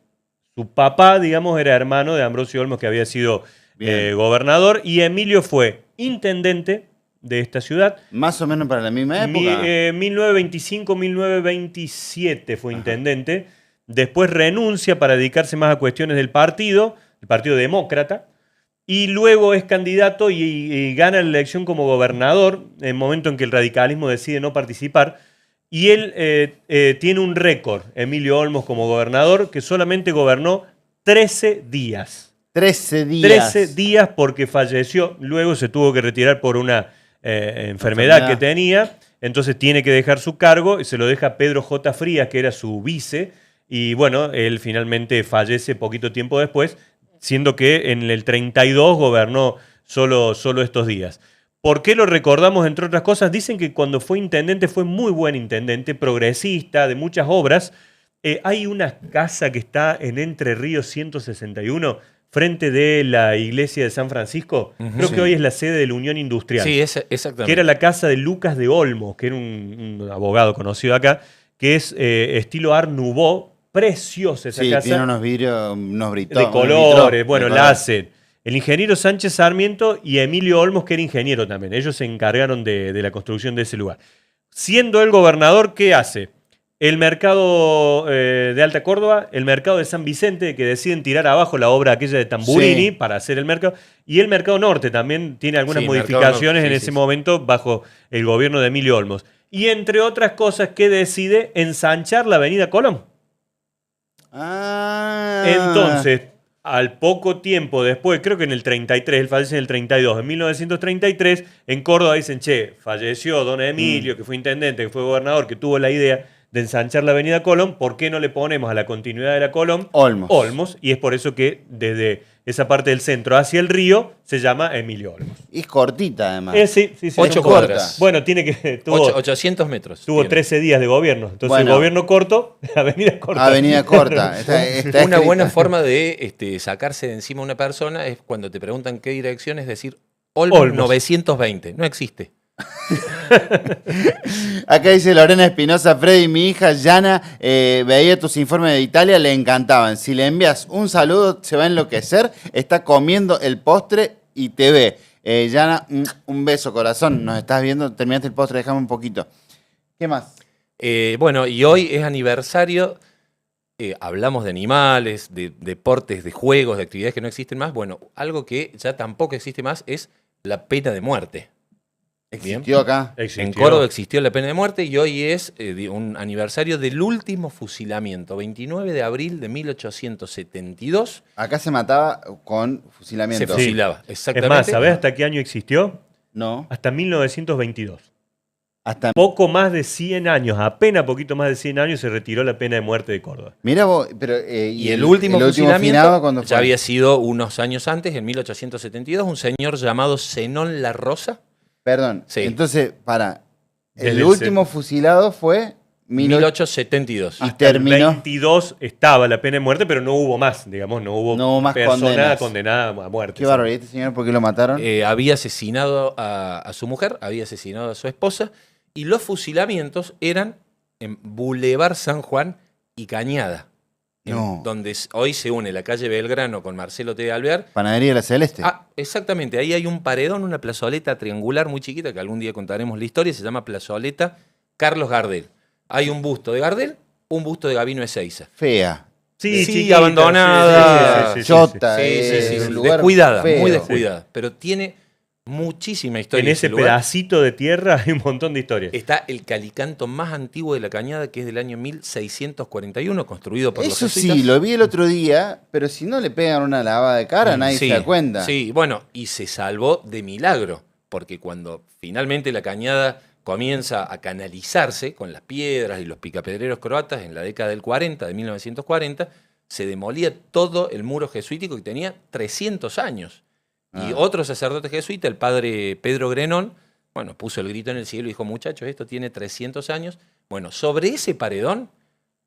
Su papá, digamos, era hermano de Ambrosio Olmos, que había sido gobernador, y Emilio fue intendente de esta ciudad. Más o menos para la misma época. 1925-1927 fue intendente. Después renuncia para dedicarse más a cuestiones del partido, el Partido Demócrata, y luego es candidato y gana la elección como gobernador en el momento en que el radicalismo decide no participar. Y él tiene un récord, Emilio Olmos, como gobernador, que solamente gobernó 13 días. 13 días. 13 días porque falleció. Luego se tuvo que retirar por una enfermedad que tenía. Entonces tiene que dejar su cargo y se lo deja Pedro J. Frías, que era su vice. Y bueno, él finalmente fallece poquito tiempo después, siendo que en el 32 gobernó solo estos días. ¿Por qué lo recordamos, entre otras cosas? Dicen que cuando fue intendente fue muy buen intendente, progresista, de muchas obras. Hay una casa que está en Entre Ríos 161, frente de la iglesia de San Francisco. Creo que hoy es la sede de la Unión Industrial. Sí, exactamente. Que era la casa de Lucas de Olmos, que era un abogado conocido acá, que es estilo Art Nouveau, preciosa esa casa. Tiene unos vidrios, unos de colores, bueno, la colores. hacen el ingeniero Sánchez Sarmiento y Emilio Olmos, que era ingeniero también. Ellos se encargaron de la construcción de ese lugar. siendo el gobernador, ¿qué hace? El mercado de Alta Córdoba, el mercado de San Vicente, que deciden tirar abajo la obra aquella de Tamburini para hacer el mercado, y el mercado norte también tiene algunas modificaciones en ese momento bajo el gobierno de Emilio Olmos. Y entre otras cosas, que decide ensanchar la avenida Colón. Entonces, al poco tiempo después, creo que en el 33, él fallece en el 32, en 1933, en Córdoba dicen, che, falleció don Emilio, que fue intendente, que fue gobernador, que tuvo la idea de ensanchar la avenida Colón, ¿por qué no le ponemos a la continuidad de la Colón Olmos? Y es por eso que desde esa parte del centro hacia el río se llama Emilio Olmos. Y es cortita, además. Sí. 8 cuadras. Bueno, tiene que... 800 metros. Tuvo 13 días de gobierno. Entonces, Bueno. el gobierno corto, avenida corta. Avenida corta. Está Una escrita. buena forma de sacarse de encima a una persona es cuando te preguntan qué dirección, es decir, Olmos 920. No existe. Acá dice Lorena Espinosa, Freddy, mi hija Yana veía tus informes de Italia, le encantaban. Si le envías un saludo, se va a enloquecer. Está comiendo el postre y te ve. Yana, un beso, corazón. Nos estás viendo, terminaste el postre, déjame un poquito. ¿Qué más? Bueno, y hoy es aniversario. Hablamos de animales, de deportes, de juegos, de actividades que no existen más. Bueno, algo que ya tampoco existe más es la pena de muerte. ¿Existió acá? En Córdoba existió la pena de muerte y hoy es un aniversario del último fusilamiento, 29 de abril de 1872. Acá se mataba con fusilamiento. Se fusilaba, exactamente. Es más, ¿sabés hasta qué año existió? No. Hasta 1922. Hasta poco más de 100 años, apenas poquito más de 100 años se retiró la pena de muerte de Córdoba. Mira vos, pero... y el último fusilamiento ¿cuándo fue? ya había sido unos años antes, en 1872, un señor llamado Zenón La Rosa. Perdón, Sí. entonces, el Desde último fusilado fue 1872. Y Hasta el terminó. 22 estaba la pena de muerte, pero no hubo más, digamos, no hubo más persona condenas. condenada a muerte. Qué bárbaro, ¿y este señor por qué lo mataron? Había asesinado a su mujer, había asesinado a su esposa, y los fusilamientos eran en Boulevard San Juan y Cañada, donde hoy se une la calle Belgrano con Marcelo T. de Alvear. Panadería La Celeste. Exactamente, ahí hay un paredón, una plazoleta triangular muy chiquita, que algún día contaremos la historia, se llama Plazoleta Carlos Gardel. Hay un busto de Gardel, un busto de Gabino Ezeiza. Fea. Sí, chiquita, abandonada. Chota. Un lugar descuidada, feo. muy descuidada. Pero tiene muchísima historia. En ese lugar. pedacito de tierra hay un montón de historias. Está el calicanto más antiguo de la Cañada, que es del año 1641, construido por Eso los jesuitas. sí, lo vi el otro día, pero si no le pegan una lavada de cara, nadie Sí, se da cuenta. Sí, bueno, y se salvó de milagro, porque cuando finalmente la Cañada comienza a canalizarse con las piedras y los picapedreros croatas en la década del 40, de 1940, se demolía todo el muro jesuítico que tenía 300 años. Y otro sacerdote jesuita, el padre Pedro Grenón, bueno, puso el grito en el cielo y dijo, muchachos, esto tiene 300 años. Bueno, sobre ese paredón,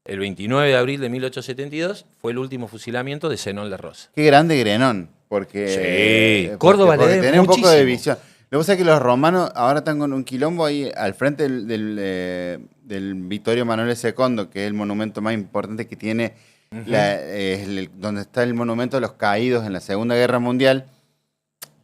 el 29 de abril de 1872, fue el último fusilamiento de Zenón La Rosa. Qué grande Grenón, porque... Sí, Córdoba le debe tiene un poco de muchísimo. visión. Lo que pasa es que los romanos ahora están con un quilombo ahí al frente del Vittorio Emanuele II, que es el monumento más importante que tiene, donde está el monumento de los caídos en la Segunda Guerra Mundial.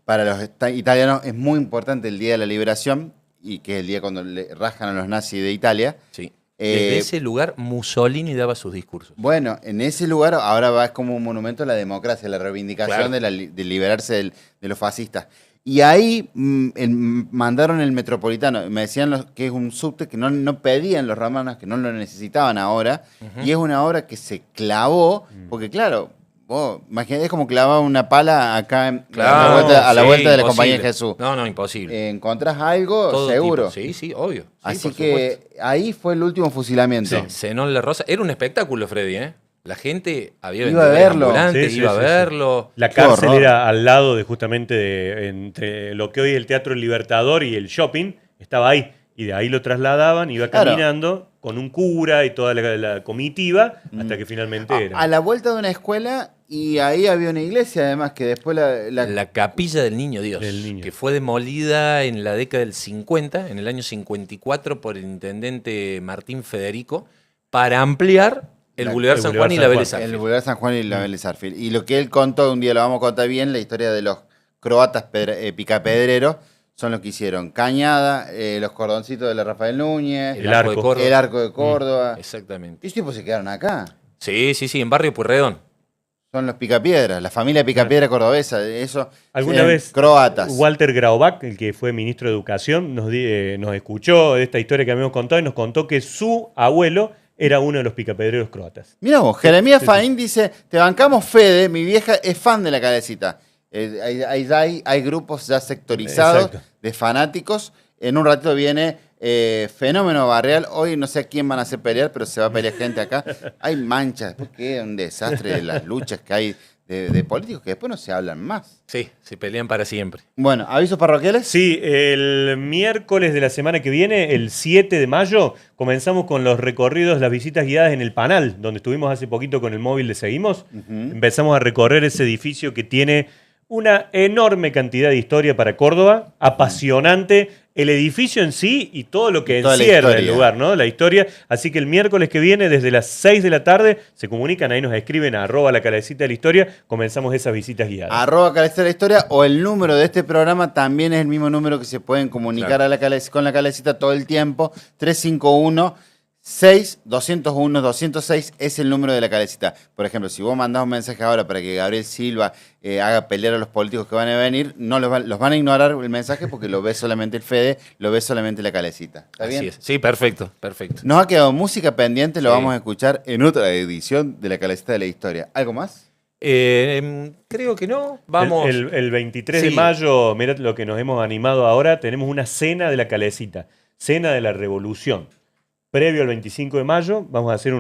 Para los italianos es muy importante el Día de la Liberación, y que es el día cuando le rajan a los nazis de Italia. Sí. Desde ese lugar Mussolini daba sus discursos. Bueno, en ese lugar ahora es como un monumento a la democracia, la reivindicación Claro. de liberarse de los fascistas. Y ahí mandaron el Metropolitano. Me decían que es un subte que no pedían los romanos, que no lo necesitaban ahora. Y es una obra que se clavó, porque claro, vos imaginate, es como clavar una pala acá a la vuelta de la Compañía de Jesús. No, imposible. Encontrás algo, Todo seguro. tipo. Sí, obvio. Sí, Así por que supuesto. ahí fue el último fusilamiento. Zenón La Rosa. Era un espectáculo, Freddy, ¿eh? La gente había Iba a verlo. ambulantes, Sí, iba a sí. verlo. La cárcel era al lado de justamente entre lo que hoy es el Teatro El Libertador y el shopping, estaba ahí. Y de ahí lo trasladaban, iba Claro. caminando con un cura y toda la comitiva, hasta que finalmente era. A la vuelta de una escuela, y ahí había una iglesia además, que después La capilla del Niño Dios, que fue demolida en la década del 50, en el año 54, por el intendente Martín Federico, para ampliar el Boulevard San Juan y la Vélez El Sarsfield. Boulevard San Juan y la Vélez Sarsfield. Y lo que él contó, un día lo vamos a contar bien, la historia de los croatas picapedreros, son los que hicieron Cañada, los cordoncitos de la Rafael Núñez, El Arco de Córdoba. el Arco de Córdoba. Exactamente. Y esos tipos se quedaron acá. Sí, en Barrio Pueyrredón. Son los Picapiedras, la familia Picapiedra cordobesa, eso. ¿Alguna vez croatas? Walter Graubach, el que fue ministro de Educación, nos escuchó de esta historia que habíamos contado y nos contó que su abuelo era uno de los picapedreros croatas. Mirá vos, Jeremías Faín dice, te bancamos Fede, mi vieja es fan de la Calecita. Hay grupos ya sectorizados. Exacto. De fanáticos. En un ratito viene Fenómeno Barrial. Hoy no sé a quién van a hacer pelear, pero se va a pelear gente acá. Hay manchas, porque es un desastre de las luchas que hay de políticos que después no se hablan más. Sí, se pelean para siempre. Bueno, ¿avisos parroquiales? Sí, el miércoles de la semana que viene, el 7 de mayo, comenzamos con los recorridos, las visitas guiadas en el Panal, donde estuvimos hace poquito con el móvil de Seguimos. Empezamos a recorrer ese edificio que tiene una enorme cantidad de historia para Córdoba, apasionante, el edificio en sí y todo lo que encierra el lugar, ¿no? La historia. Así que el miércoles que viene, desde las 6 de la tarde, se comunican, ahí nos escriben a @la Calecita de la historia, comenzamos esas visitas guiadas. @Calecita de la historia, o el número de este programa también es el mismo número que se pueden comunicar con la Calecita todo el tiempo, 351-6-201-206 es el número de la Calecita. Por ejemplo, si vos mandás un mensaje ahora para que Gabriel Silva haga pelear a los políticos que van a venir, no los van a ignorar el mensaje porque lo ve solamente el Fede, lo ve solamente la Calecita. ¿Está bien? Así es. Sí, perfecto. Nos ha quedado música pendiente, lo vamos a escuchar en otra edición de la Calecita de la historia. ¿Algo más? Creo que no. Vamos. El 23 de mayo, mirá lo que nos hemos animado ahora, tenemos una cena de la Calecita, cena de la Revolución. Previo al 25 de mayo vamos a hacer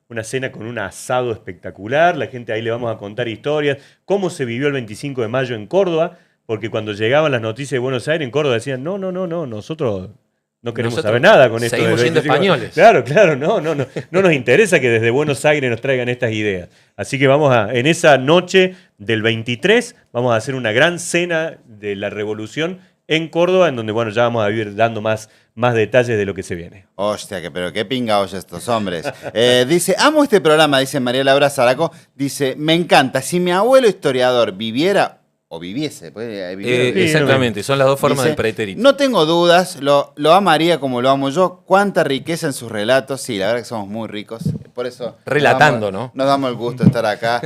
una cena con un asado espectacular, la gente ahí le vamos a contar historias, cómo se vivió el 25 de mayo en Córdoba, porque cuando llegaban las noticias de Buenos Aires en Córdoba decían, no, nosotros no queremos saber nada con esto. Seguimos siendo españoles. Claro, no nos interesa que desde Buenos Aires nos traigan estas ideas. Así que en esa noche del 23 vamos a hacer una gran cena de la Revolución en Córdoba, en donde ya vamos a ir dando más detalles de lo que se viene. Hostia, pero qué pingaos estos hombres. Dice, amo este programa, dice María Laura Zaraco. Dice, me encanta. Si mi abuelo historiador viviera o viviese. Exactamente, son las dos formas del pretérito. No tengo dudas, lo amaría como lo amo yo. Cuánta riqueza en sus relatos. Sí, la verdad que somos muy ricos. Por eso. Relatando, ¿no? Nos damos el gusto de estar acá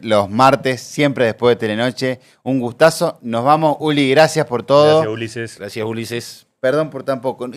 los martes, siempre después de Telenoche. Un gustazo. Nos vamos, Uli, gracias por todo. Gracias, Ulises. Gracias, Ulises. Perdón por tan poco.